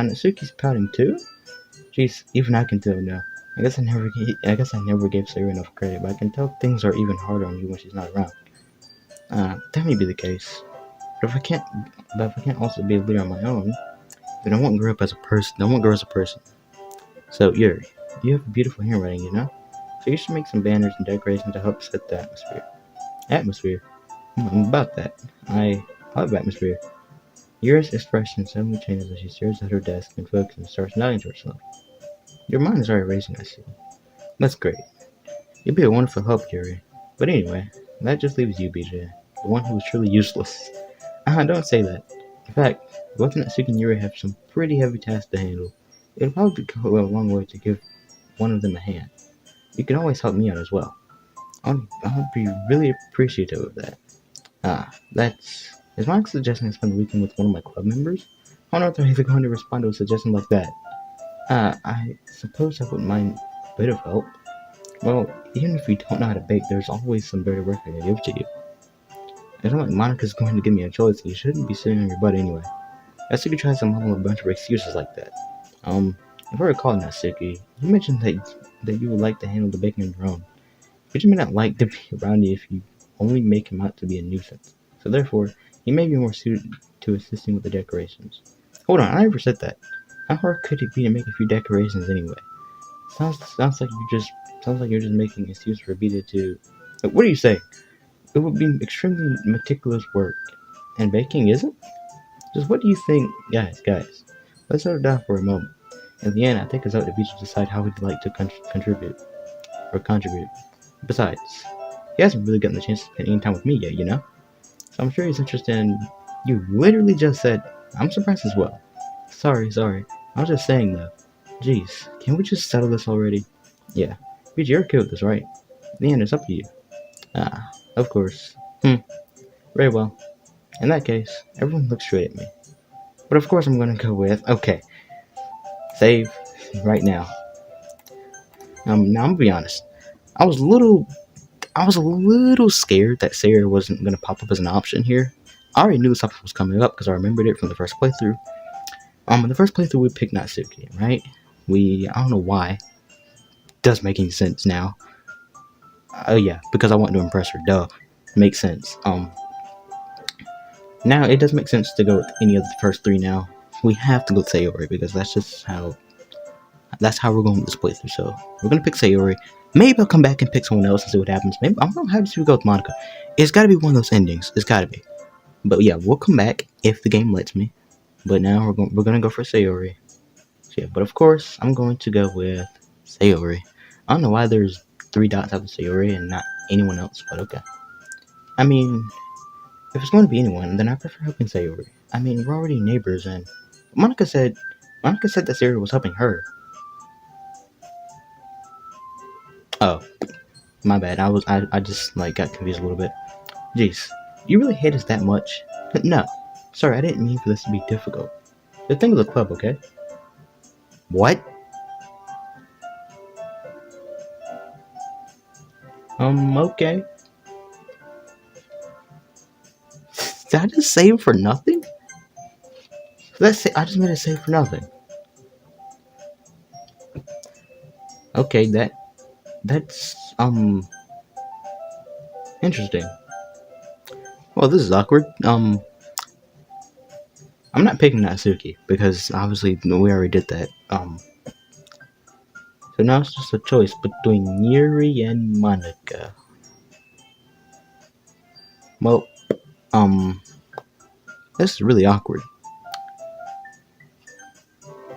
Natsuki's pouting too? Jeez, even I can tell now. I guess I never gave Sarah enough credit, but I can tell things are even harder on you when she's not around. That may be the case. But if I can't also be a leader on my own, then I won't grow up as a person. I won't grow as a person. So, Yuri, you have beautiful handwriting, you know? So you should make some banners and decorations to help set the atmosphere. Atmosphere? I'm about that. I love atmosphere. Yuri's expression suddenly changes as she stares at her desk and focuses and starts nodding to herself. Your mind is already racing, I see. That's great. You'd be a wonderful help, Yuri. But anyway, that just leaves you, BJ, the one who is truly useless. Don't say that. In fact, both Natsuki and Yuri have some pretty heavy tasks to handle. It would probably go a long way to give one of them a hand. You can always help me out as well. I'll be really appreciative of that. That's... Is Monica suggesting I spend the weekend with one of my club members? I don't know if they're either going to respond to a suggestion like that. I suppose I wouldn't mind a bit of help. Well, even if you don't know how to bake, there's always some dirty work I can give to you. It's not like Monica's going to give me a choice, and you shouldn't be sitting on your butt anyway. Natsuki tries to mumble a bunch of excuses like that. If I recall, Natsuki, you mentioned that you would like to handle the baking on your own. But you may not like to be around you if you only make him out to be a nuisance. So therefore, he may be more suited to assisting with the decorations. Hold on, I never said that. How hard could it be to make a few decorations anyway? Sounds like you're just making an excuse for Vita to... What are you saying? It would be extremely meticulous work. And baking isn't? Just what do you think? Guys, let's settle down for a moment. In the end, I think it's up to each to decide how we'd like to contribute. Or contribute. Besides, he hasn't really gotten the chance to spend any time with me yet, you know? So I'm sure he's interested in... You literally just said, I'm surprised as well. Sorry. I was just saying though. Jeez, can we just settle this already? Yeah. BG, you're okay with this, right? In the end, it's up to you. Ah, of course. Very well. In that case, everyone looks straight at me. But of course I'm gonna go with... Okay. Save. Right now. Now I'm gonna be honest. I was a little scared that Sarah wasn't gonna pop up as an option here. I already knew something was coming up because I remembered it from the first playthrough. In the first playthrough we picked Natsuki, right? I don't know why. Does make any sense now. Oh yeah, because I wanted to impress her. Duh. Makes sense. Now it does make sense to go with any of the first three now. We have to go with Sayori because that's how we're going with this playthrough. So we're gonna pick Sayori. Maybe I'll come back and pick someone else and see what happens. Maybe I'm gonna have to go with Monika. It's gotta be one of those endings. It's gotta be. But yeah, we'll come back if the game lets me. But now we're gonna go for Sayori. So yeah, but of course I'm going to go with Sayori. I don't know why there's 3 dots after Sayori and not anyone else, but okay. I mean, if it's going to be anyone, then I prefer helping Sayori. I mean, we're already neighbors, and Monika said that Sayori was helping her. Oh, my bad. I just got confused a little bit. Jeez, you really hate us that much? No, sorry, I didn't mean for this to be difficult. Just think of the club, okay? What? Okay. Did I just save for nothing? Let's say I just made a save for nothing. Okay, that's interesting. Well, this is awkward. I'm not picking Natsuki because obviously we already did that. So now it's just a choice between Yuri and Monika. Well, this is really awkward.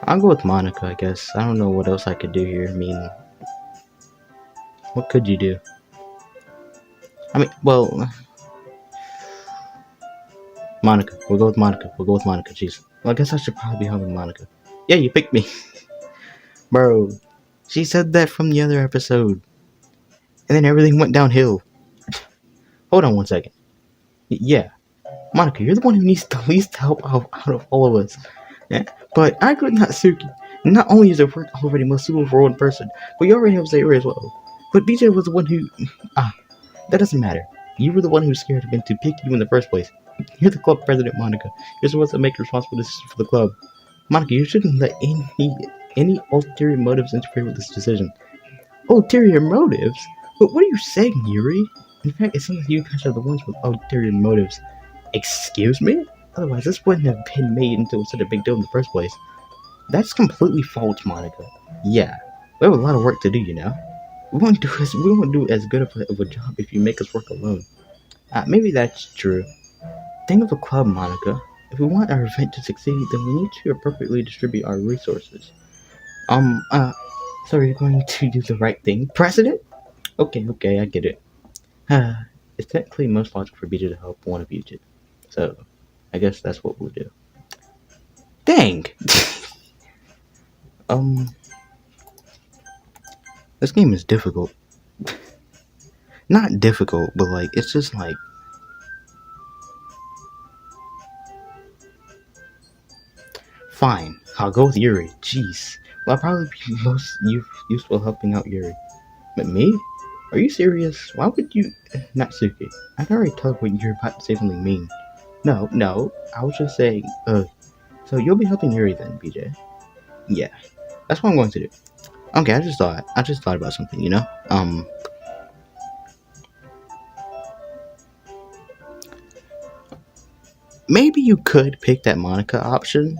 I'll go with Monika, I guess. I don't know what else I could do here. I mean, what could you do? I mean, well, Monika. We'll go with Monika. Jeez. Well, I guess I should probably be helping Monika. Yeah, you picked me. Bro, she said that from the other episode. And then everything went downhill. Hold on one second. Yeah. Monika, you're the one who needs the least help out of all of us. Yeah. But I agree with Natsuki. Not only is it already most suitable for one person, but you already have Sayori as well. But BJ was the one who... that doesn't matter. You were the one who scared him to pick you in the first place. You're the club president, Monika. You're the one that make responsible decisions for the club. Monika, you shouldn't let any ulterior motives interfere with this decision. Ulterior motives? But what are you saying, Yuri? In fact, it sounds like you guys are the ones with ulterior motives. Excuse me? Otherwise, this wouldn't have been made into such a big deal in the first place. That's completely false, Monika. Yeah, we have a lot of work to do, you know. We won't do as good of a job if you make us work alone. Maybe that's true. Think of the club, Monika. If we want our event to succeed, then we need to appropriately distribute our resources. So you're going to do the right thing, President? Okay, I get it. It's technically most logical for BJ to help one of you two. So, I guess that's what we'll do. Dang! This game is difficult. Not difficult, but it's just fine, I'll go with Yuri. Jeez. Well, I'll probably be most useful helping out Yuri. But me? Are you serious? Why would you... Natsuki, I can already tell when you're about to say something mean. No, I was just saying, so you'll be helping Yuri then, BJ? Yeah, that's what I'm going to do. Okay, I just thought about something, you know? Maybe you could pick that Monika option,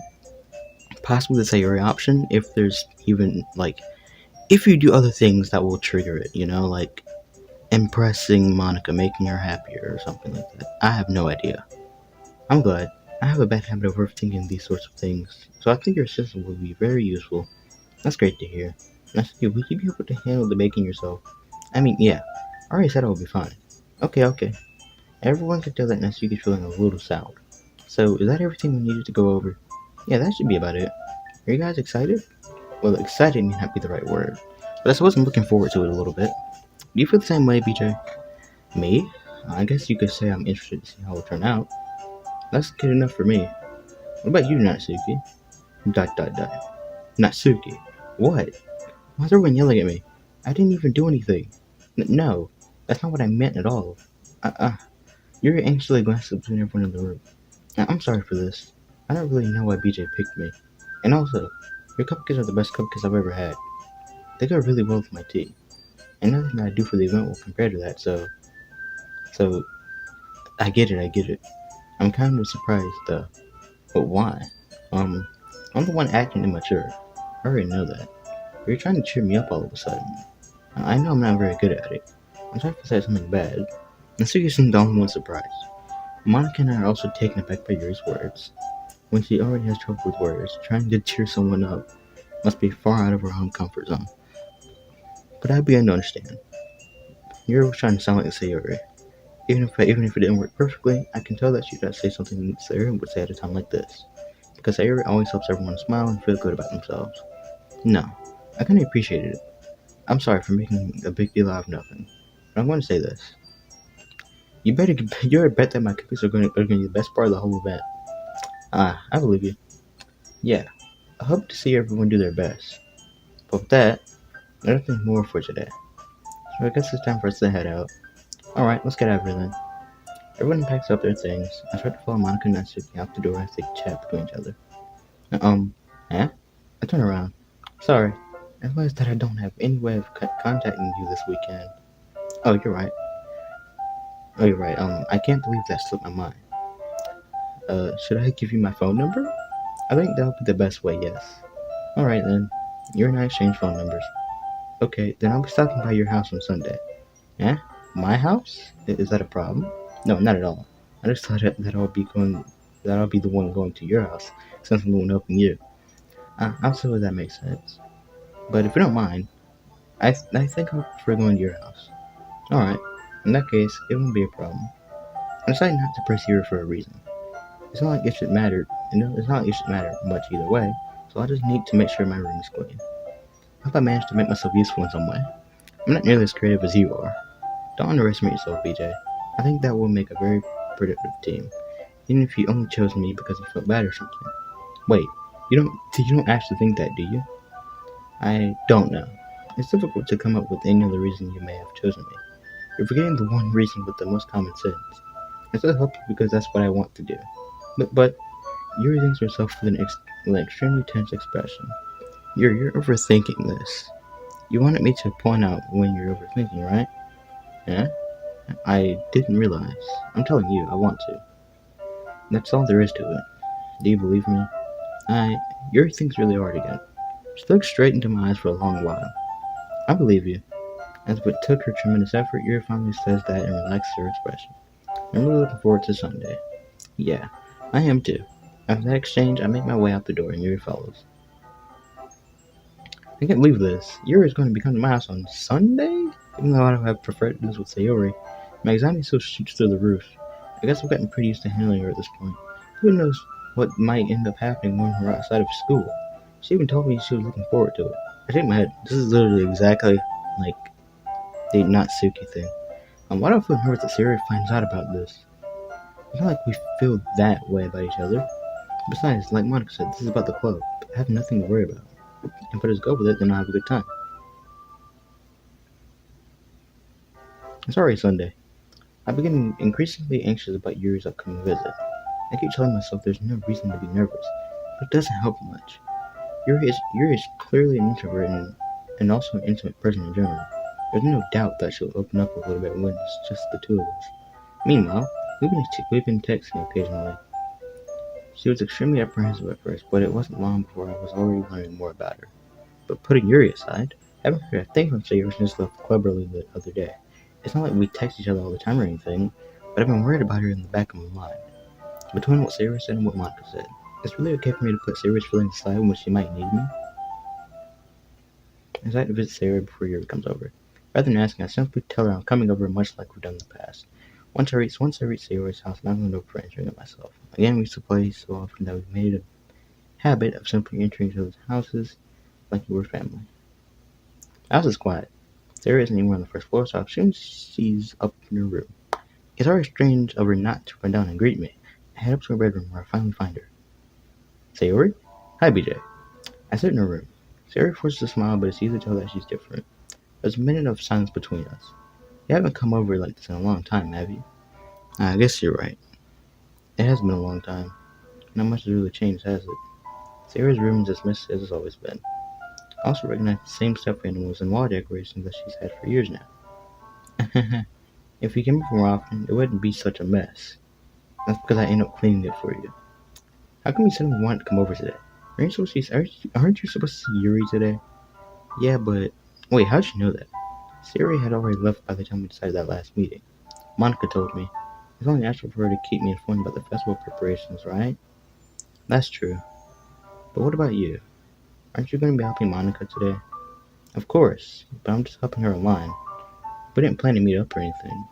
possibly the Sayori option, if there's even, if you do other things that will trigger it, you know? impressing Monica, making her happier or something like that. I have no idea. I'm glad. I have a bad habit of overthinking these sorts of things, so I think your assistant will be very useful. That's great to hear. Now, see, will you be able to handle the baking yourself? I mean, yeah. I already said I would be fine. Okay, okay. Everyone can tell that Natsuki's feeling a little sour. So, is that everything we needed to go over? Yeah, that should be about it. Are you guys excited? Well, excited may not be the right word, but I suppose I'm looking forward to it a little bit. Do you feel the same way, BJ? Me? I guess you could say I'm interested to see how it will turn out. That's good enough for me. What about you, Natsuki? Dot dot dot. Natsuki. What? Why is everyone yelling at me? I didn't even do anything. No, that's not what I meant at all. Uh-uh. You're anxiously glancing between everyone in the room. I'm sorry for this. I don't really know why BJ picked me. And also, your cupcakes are the best cupcakes I've ever had. They go really well with my tea. And nothing I do for the event will compare to that, so, I get it, I get it. I'm kind of surprised, though. But why? Um, I'm the one acting immature. I already know that. You're trying to cheer me up all of a sudden. I know I'm not very good at it. I'm sorry if I said something bad. And so you seem the only one surprised. Monica and I are also taken aback by Yuri's words. When she already has trouble with words, trying to cheer someone up must be far out of her own comfort zone. But I begin to understand. Yuri was trying to sound like Sayori. Even if it didn't work perfectly, I can tell that she would say something Sayori would say at a time like this. Because Sayori always helps everyone smile and feel good about themselves. No, I kind of appreciated it. I'm sorry for making a big deal out of nothing. But I'm going to say this. You better bet that my cookies are going to be the best part of the whole event. I believe you. Yeah, I hope to see everyone do their best. But with that, there's nothing more for today. So I guess it's time for us to head out. Alright, let's get out of here then. Everyone packs up their things. I start to follow Monica and Natsuki out the door as they chat between each other. Eh? I turn around. Sorry, I realized that I don't have any way of contacting you this weekend. Oh, you're right. I can't believe that slipped my mind. Should I give you my phone number? I think that would be the best way, yes. Alright then. You and I exchange phone numbers. Okay, then I'll be stopping by your house on Sunday. Eh? My house? Is that a problem? No, not at all. I just thought that I'll be the one going to your house, since I'm the one helping you. I'll see if that makes sense. But if you don't mind, I think I'll prefer going to your house. Alright. In that case, it won't be a problem. I decided not to press you for a reason. It's not like it should matter, it's not like it should matter much either way, so I just need to make sure my room is clean. I hope I managed to make myself useful in some way. I'm not nearly as creative as you are. Don't underestimate yourself, BJ. I think that will make a very productive team, even if you only chose me because you felt bad or something. Wait, you don't actually think that, do you? I don't know. It's difficult to come up with any other reason you may have chosen me. You're forgetting the one reason with the most common sense. I still help you because that's what I want to do. But Yuri thinks herself with an extremely tense expression. You're overthinking this. You wanted me to point out when you're overthinking, right? Yeah? I didn't realize. I'm telling you, I want to. That's all there is to it. Do you believe me? Yuri thinks really hard again. She looked straight into my eyes for a long while. I believe you. As it took her tremendous effort, Yuri finally says that and relaxes her expression. I'm really looking forward to Sunday. Yeah, I am too. After that exchange, I make my way out the door and Yuri follows. I can't believe this. Yuri is going to be coming to my house on Sunday? Even though I would have preferred this with Sayori, my anxiety still shoots through the roof. I guess I've gotten pretty used to handling her at this point. Who knows what might end up happening when we're outside of school? She even told me she was looking forward to it. I shake my head. This is literally exactly like the Natsuki thing. Why do I feel nervous that Sayori finds out about this? It's not like we feel that way about each other. Besides, like Monica said, this is about the club. I have nothing to worry about. And if I just go with it, then I'll have a good time. It's already Sunday. I'm beginning increasingly anxious about Yuri's upcoming visit. I keep telling myself there's no reason to be nervous, but it doesn't help much. Yuri is clearly an introvert and also an intimate person in general. There's no doubt that she'll open up a little bit when it's just the two of us. Meanwhile, we've been texting occasionally. She was extremely apprehensive at first, but it wasn't long before I was already learning more about her. But putting Yuri aside, I haven't heard a thing from Sayori since left the club early the other day. It's not like we text each other all the time or anything, but I've been worried about her in the back of my mind. Between what Sarah said and what Monika said, it's really okay for me to put Sarah's feelings aside when she might need me. I decided to visit Sarah before Yuri comes over. Rather than asking, I simply tell her I'm coming over much like we've done in the past. Once I reach Sarah's house, I'm not going to look for entering it myself. Again, we used to play so often that we've made it a habit of simply entering each other's houses like we were family. The house is quiet. Sarah isn't even on the first floor, so I assume she's up in her room. It's already strange of her not to run down and greet me. I head up to her bedroom where I finally find her. Sayori? Hi, BJ. I sit in her room. Sarah forces a smile, but it's easy to tell that she's different. There's a minute of silence between us. You haven't come over like this in a long time, have you? I guess you're right. It has been a long time. Not much has really changed, has it? Sarah's room is as messy as it's always been. I also recognize the same stuffed animals and wall decorations that she's had for years now. If you came over more often, it wouldn't be such a mess. That's because I end up cleaning it for you. How come you suddenly want to come over today? Aren't you supposed to see Yuri today? Yeah, but wait, how'd you know that? Siri had already left by the time we decided that last meeting. Monika told me. It's only natural for her to keep me informed about the festival preparations, right? That's true. But what about you? Aren't you going to be helping Monika today? Of course, but I'm just helping her online. We didn't plan to meet up or anything.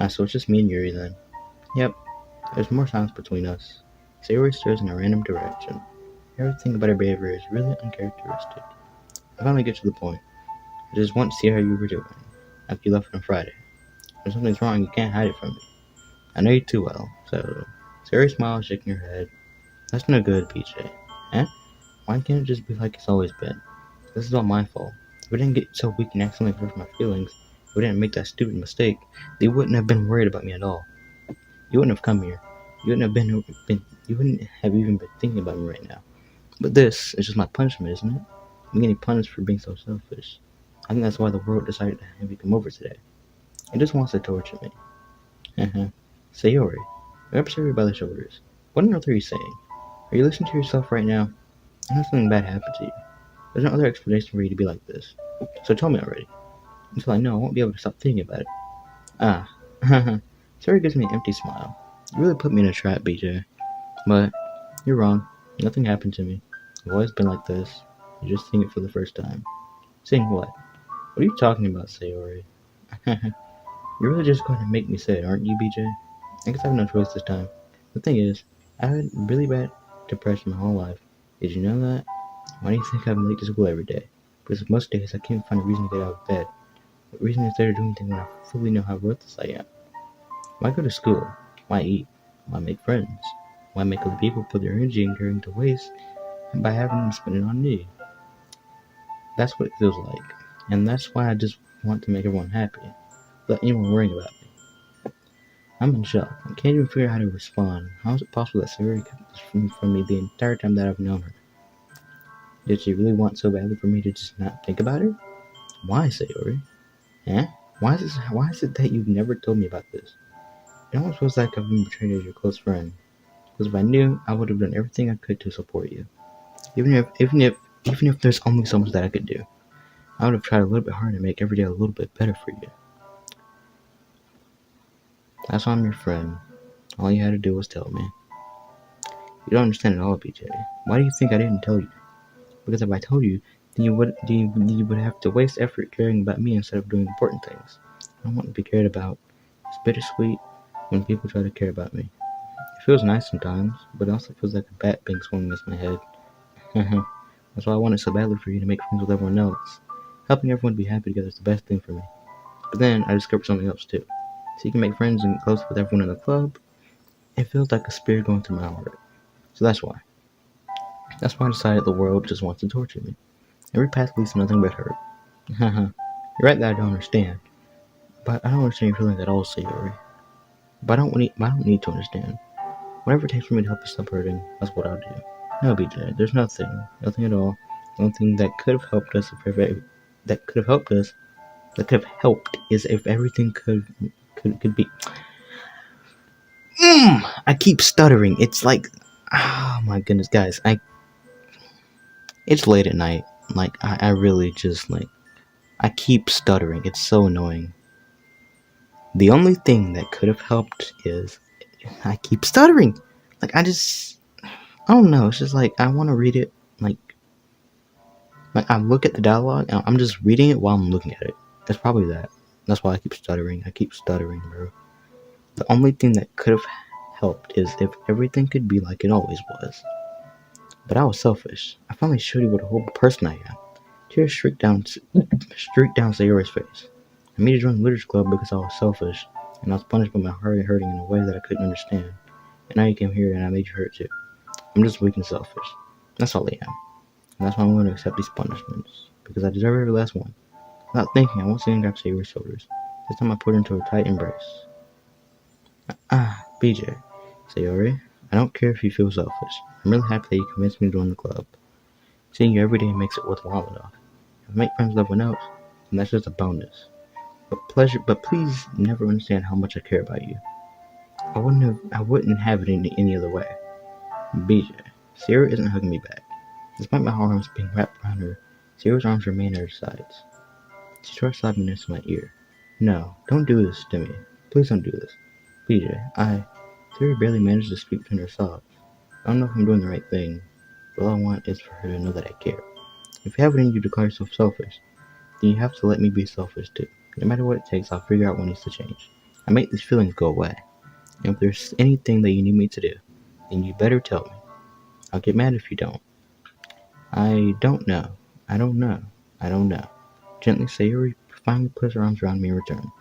So it's just me and Yuri then. Yep, there's more silence between us. Sayori stares in a random direction. Everything about her behavior is really uncharacteristic. I finally get to the point. I just want to see how you were doing, after you left on Friday. If something's wrong, you can't hide it from me. I know you too well, so... Sayori smiles, shaking her head. That's no good, PJ. Eh? Why can't it just be like it's always been? This is all my fault. If I didn't get so weak and accidentally hurt my feelings, if I didn't make that stupid mistake, they wouldn't have been worried about me at all. You wouldn't have come here. You wouldn't have even been thinking about me right now. But this is just my punishment, isn't it? I'm getting punished for being so selfish. I think that's why the world decided to have you come over today. It just wants to torture me. Sayori, grab Sayori by the shoulders. What on earth are you saying? Are you listening to yourself right now? I know something bad happened to you. There's no other explanation for you to be like this. So tell me already. Until I know, I won't be able to stop thinking about it. Ah, Sayori gives me an empty smile. You really put me in a trap, BJ. But, you're wrong. Nothing happened to me. I've always been like this. You're just seeing it for the first time. Seeing what? What are you talking about, Sayori? You're really just going to make me say it, aren't you, BJ? I guess I have no choice this time. The thing is, I had really bad depression my whole life. Did you know that? Why do you think I'm late to school every day? Because most days I can't find a reason to get out of bed. What reason is there to do anything when I fully know how worthless I am? Why go to school? Why eat? Why make friends? Why make other people put their energy and caring to waste by having them spend it on me? That's what it feels like. And that's why I just want to make everyone happy. Without anyone worrying about me. I'm in shock. I can't even figure out how to respond. How is it possible that Sarah kept this from me the entire time that I've known her? Did she really want so badly for me to just not think about her? Why, Sayori? Eh? Why is it that you've never told me about this? It almost feels like I've been betrayed as your close friend. Because if I knew, I would have done everything I could to support you. Even if there's only so much that I could do. I would have tried a little bit harder to make every day a little bit better for you. That's why I'm your friend. All you had to do was tell me. You don't understand at all, BJ. Why do you think I didn't tell you? Because if I told you, then you would have to waste effort caring about me instead of doing important things. I don't want to be cared about. It's bittersweet when people try to care about me. It feels nice sometimes, but it also feels like a bat being swung against my head. That's why I wanted so badly for you to make friends with everyone else. Helping everyone be happy together is the best thing for me. But then I discovered something else too. So you can make friends and close with everyone in the club. It feels like a spirit going through my heart. So that's why. That's why I decided the world just wants to torture me. Every path leads to nothing but hurt. You're right that I don't understand. But I don't understand your feelings at all, Sayori. But I don't need to understand. Whatever it takes for me to help you stop hurting, that's what I'll do. No, BJ, there's nothing at all. The only thing that could have helped us that could have helped is if everything could be. I keep stuttering. It's like, oh my goodness, guys. It's late at night. Like I really just like I keep stuttering. It's so annoying. The only thing that could have helped is I keep stuttering. Like, I don't know. It's just like, I want to read it. Like I look at the dialogue and I'm just reading it while I'm looking at it. That's probably that. That's why I keep stuttering. I keep stuttering, bro. The only thing that could have helped is if everything could be like it always was. But I was selfish. I finally showed you what a horrible person I am. Tears streaked down Sayori's face. I made her join the literature club because I was selfish, and I was punished by my heart hurting in a way that I couldn't understand. And now you came here and I made you hurt too. I'm just weak and selfish. That's all I am. And that's why I'm going to accept these punishments. Because I deserve every last one. Without thinking, I once again grabbed Sayori's shoulders. This time I put her into a tight embrace. BJ. Sayori, I don't care if you feel selfish. I'm really happy that you convinced me to join the club. Seeing you every day makes it worthwhile enough. If I make friends with everyone else, then that's just a bonus. But please never understand how much I care about you. I wouldn't have it any other way. BJ. Sayori isn't hugging me back. Despite my arms being wrapped around her, Sayori's arms remain at her sides. She tries slapping next to my ear. No, don't do this to me. Please don't do this. BJ, Sayori barely manages to speak between her sobs. I don't know if I'm doing the right thing, but all I want is for her to know that I care. If you have it in you to call yourself selfish, then you have to let me be selfish too. No matter what it takes, I'll figure out what needs to change. I make these feelings go away. And if there's anything that you need me to do, then you better tell me. I'll get mad if you don't. I don't know. I don't know. I don't know. Gently, Sayori finally puts her arms around me in return.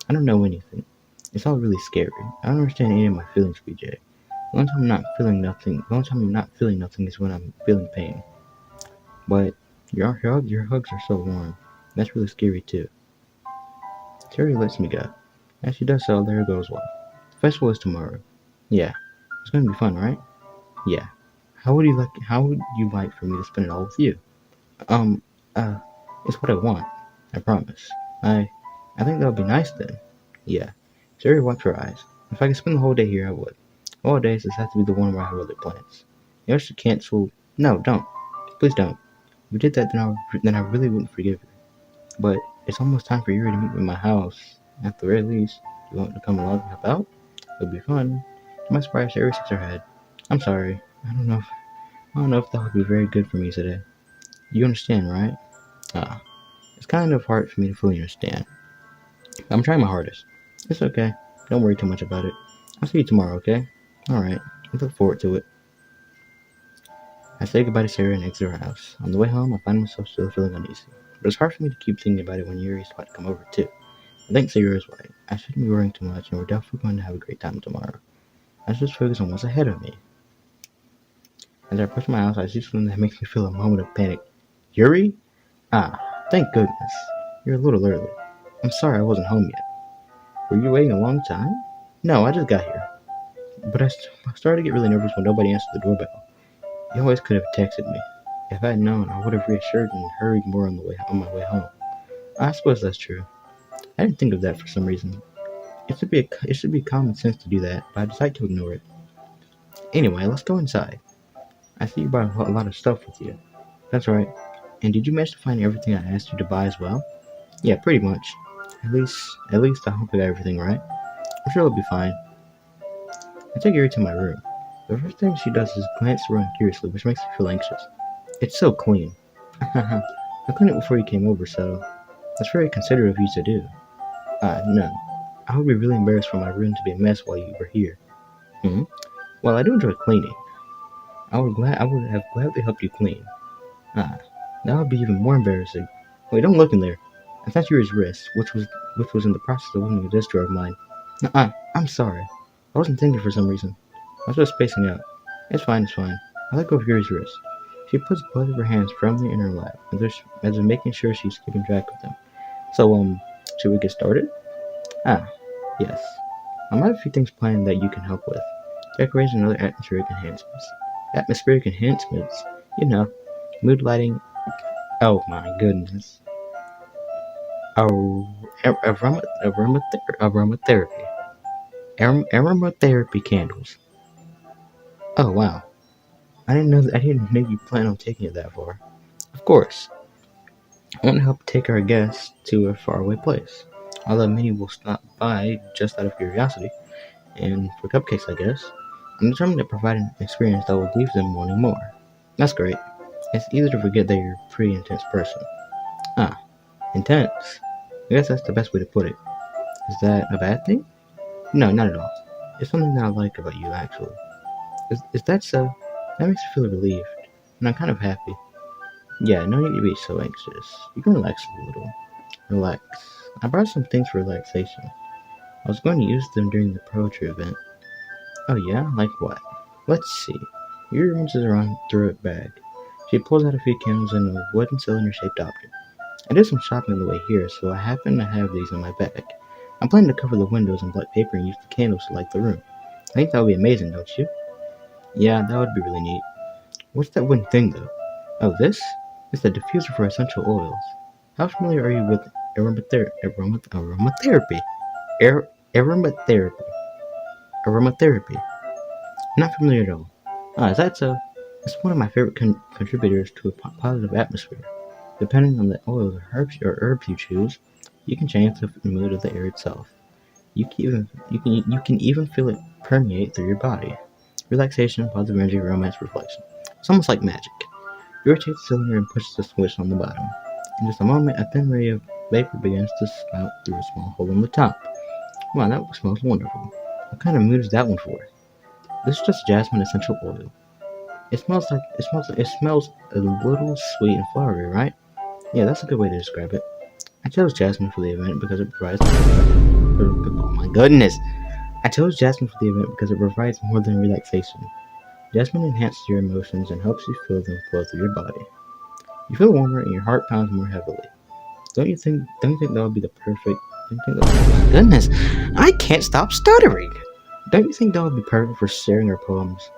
I don't know anything. It's all really scary. I don't understand any of my feelings, BJ. The only time I'm not feeling nothing is when I'm feeling pain. But your hugs are so warm. That's really scary too. Sayori lets me go. As she does so, there goes one. The festival is tomorrow. Yeah. It's gonna be fun, right? Yeah. How would you like for me to spend it all with you? Um, uh, it's what I want. I promise. I think that would be nice then. Yeah. Sayori wiped her eyes. If I could spend the whole day here, I would. All days, this has to be the one where I have other plans. You know, she cancel. No, don't. Please don't. If you did that, then I really wouldn't forgive you. But it's almost time for Yuri to meet me at my house. At the very least, you want to come along and help out? It'll be fun. To my surprise, Sayori shakes her head. I'm sorry. I don't know if that would be very good for me today. You understand, right? It's kind of hard for me to fully understand. I'm trying my hardest. It's okay. Don't worry too much about it. I'll see you tomorrow, okay? Alright. I look forward to it. I say goodbye to Sarah and exit her house. On the way home, I find myself still feeling uneasy. But it's hard for me to keep thinking about it when Yuri's about to come over, too. I think Sarah is right. I shouldn't be worrying too much, and we're definitely going to have a great time tomorrow. I should just focus on what's ahead of me. As I approach my house, I see something that makes me feel a moment of panic. Yuri? Thank goodness. You're a little early. I'm sorry I wasn't home yet. Were you waiting a long time? No, I just got here. But I started to get really nervous when nobody answered the doorbell. You always could have texted me. If I had known, I would have reassured and hurried more on my way home. I suppose that's true. I didn't think of that for some reason. It should be common sense to do that, but I decided to ignore it. Anyway, let's go inside. I see you brought a lot of stuff with you. That's right. And did you manage to find everything I asked you to buy as well? Yeah, pretty much. At least I hope I got everything right. I'm sure it'll be fine. I take Yuri to my room. The first thing she does is glance around curiously, which makes me feel anxious. It's so clean. I cleaned it before you came over, so that's very considerate of you to do. No. I would be really embarrassed for my room to be a mess while you were here. Well, I do enjoy cleaning. I would have gladly helped you clean. That would be even more embarrassing. Wait, don't look in there. I touched Yuri's wrist, which was in the process of winning a disk drawer of mine. I'm sorry. I wasn't thinking for some reason. I was just spacing out. It's fine. I let go of Yuri's wrist. She puts both of her hands firmly in her lap, as if making sure she's keeping track of them. So, should we get started? Yes. I might have a few things planned that you can help with. Decoration and other atmospheric enhancements. Atmospheric enhancements? You know, mood lighting. Oh my goodness. Aromatherapy. Aromatherapy candles. Oh wow. I didn't know you plan on taking it that far. Of course. I want to help take our guests to a faraway place. Although many will stop by just out of curiosity, and for cupcakes, I guess. I'm determined to provide an experience that will leave them wanting more. That's great. It's easy to forget that you're a pretty intense person. Ah, intense. I guess that's the best way to put it. Is that a bad thing? No, not at all. It's something that I like about you, actually. Is that so? That makes me feel relieved, and I'm kind of happy. Yeah, no need to be so anxious. You can relax a little. Relax. I brought some things for relaxation. I was going to use them during the poetry event. Oh yeah? Like what? Let's see. Your reaches around through a bag. She pulls out a few candles and a wooden cylinder-shaped object. I did some shopping on the way here, so I happen to have these in my bag. I'm planning to cover the windows in black paper and use the candles to light the room. I think that would be amazing, don't you? Yeah, that would be really neat. What's that one thing, though? Oh, this? It's the diffuser for essential oils. How familiar are you with aromatherapy? Aromatherapy. Aromatherapy. Not familiar at all. Ah, is that so? It's one of my favorite contributors to a positive atmosphere. Depending on the oils or herbs you choose, you can change the mood of the air itself. You can even feel it permeate through your body. Relaxation, positive energy, romance, reflection. It's almost like magic. You rotate the cylinder and push the switch on the bottom. In just a moment, a thin ray of vapor begins to spout through a small hole in the top. Wow, that smells wonderful. What kind of mood is that one for? This is just jasmine essential oil. It smells a little sweet and flowery, right? Yeah, that's a good way to describe it. I chose jasmine for the event because it provides. Oh my goodness! I chose jasmine for the event because it provides more than relaxation. Jasmine enhances your emotions and helps you feel them flow through your body. You feel warmer and your heart pounds more heavily. Don't you think that would be the perfect? Oh my goodness! I can't stop stuttering. Don't you think that would be perfect for sharing our poems?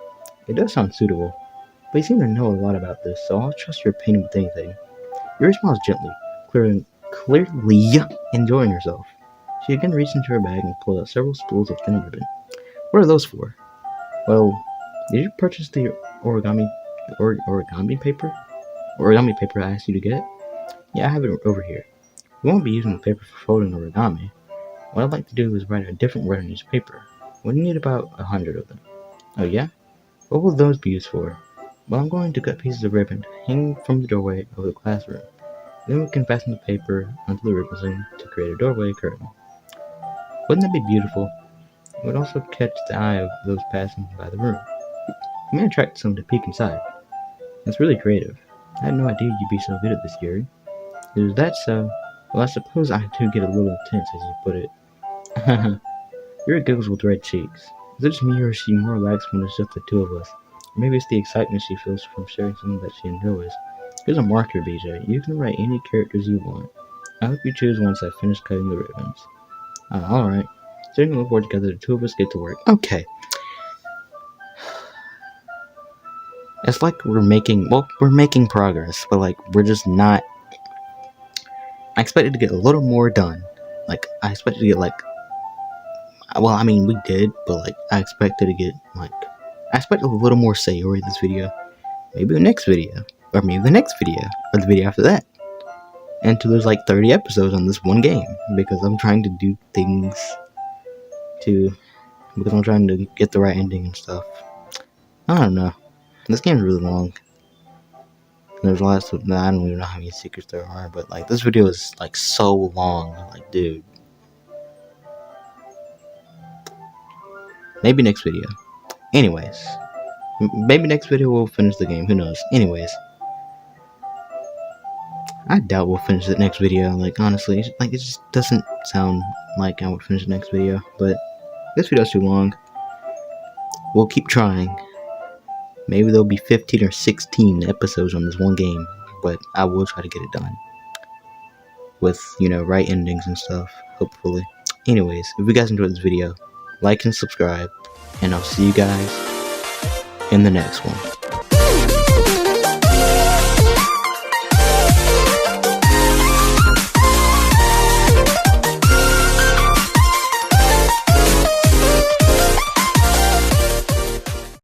It does sound suitable, but you seem to know a lot about this, so I'll trust your opinion with anything. Yuri smiles gently, clearly enjoying herself. She again reached into her bag and pulled out several spools of thin ribbon. What are those for? Well, did you purchase the origami paper? Origami paper I asked you to get? Yeah, I have it over here. We won't be using the paper for folding origami. What I'd like to do is write a different word on each paper. We need about 100 of them. Oh yeah? What will those be used for? Well, I'm going to cut pieces of ribbon hanging from the doorway of the classroom. Then we can fasten the paper onto the ribbon to create a doorway curtain. Wouldn't that be beautiful? It would also catch the eye of those passing by the room. It may attract some to peek inside. That's really creative. I had no idea you'd be so good at this, Yuri. Is that so? Well, I suppose I do get a little intense, as you put it. Yuri giggles with red cheeks. Is it just me, or is she more relaxed when it's just the two of us? Or maybe it's the excitement she feels from sharing something that she enjoys. Here's a marker, BJ. You can write any characters you want. I hope you choose once I finish cutting the ribbons. Alright. Sitting on the board together, the two of us get to work. Okay. It's like we're making progress, but like, we're just not. I expected to get a little more done. Like, I expected to get like, well, I mean, we did, but like, I expected a little more say over this video. Maybe the next video, or maybe the next video, or the video after that. Until there's like 30 episodes on this one game, because I'm trying to do things because I'm trying to get the right ending and stuff. I don't know. This game's really long. There's lots of, I don't even know how many secrets there are, but like, this video is like so long. Like, dude. Maybe next video. Anyways. Maybe next video we'll finish the game. Who knows? Anyways. I doubt we'll finish the next video. Like, honestly. Like, it just doesn't sound like I would finish the next video. But this video's too long. We'll keep trying. Maybe there'll be 15 or 16 episodes on this one game. But I will try to get it done. With, right endings and stuff. Hopefully. Anyways, if you guys enjoyed this video, like and subscribe. And I'll see you guys in the next one.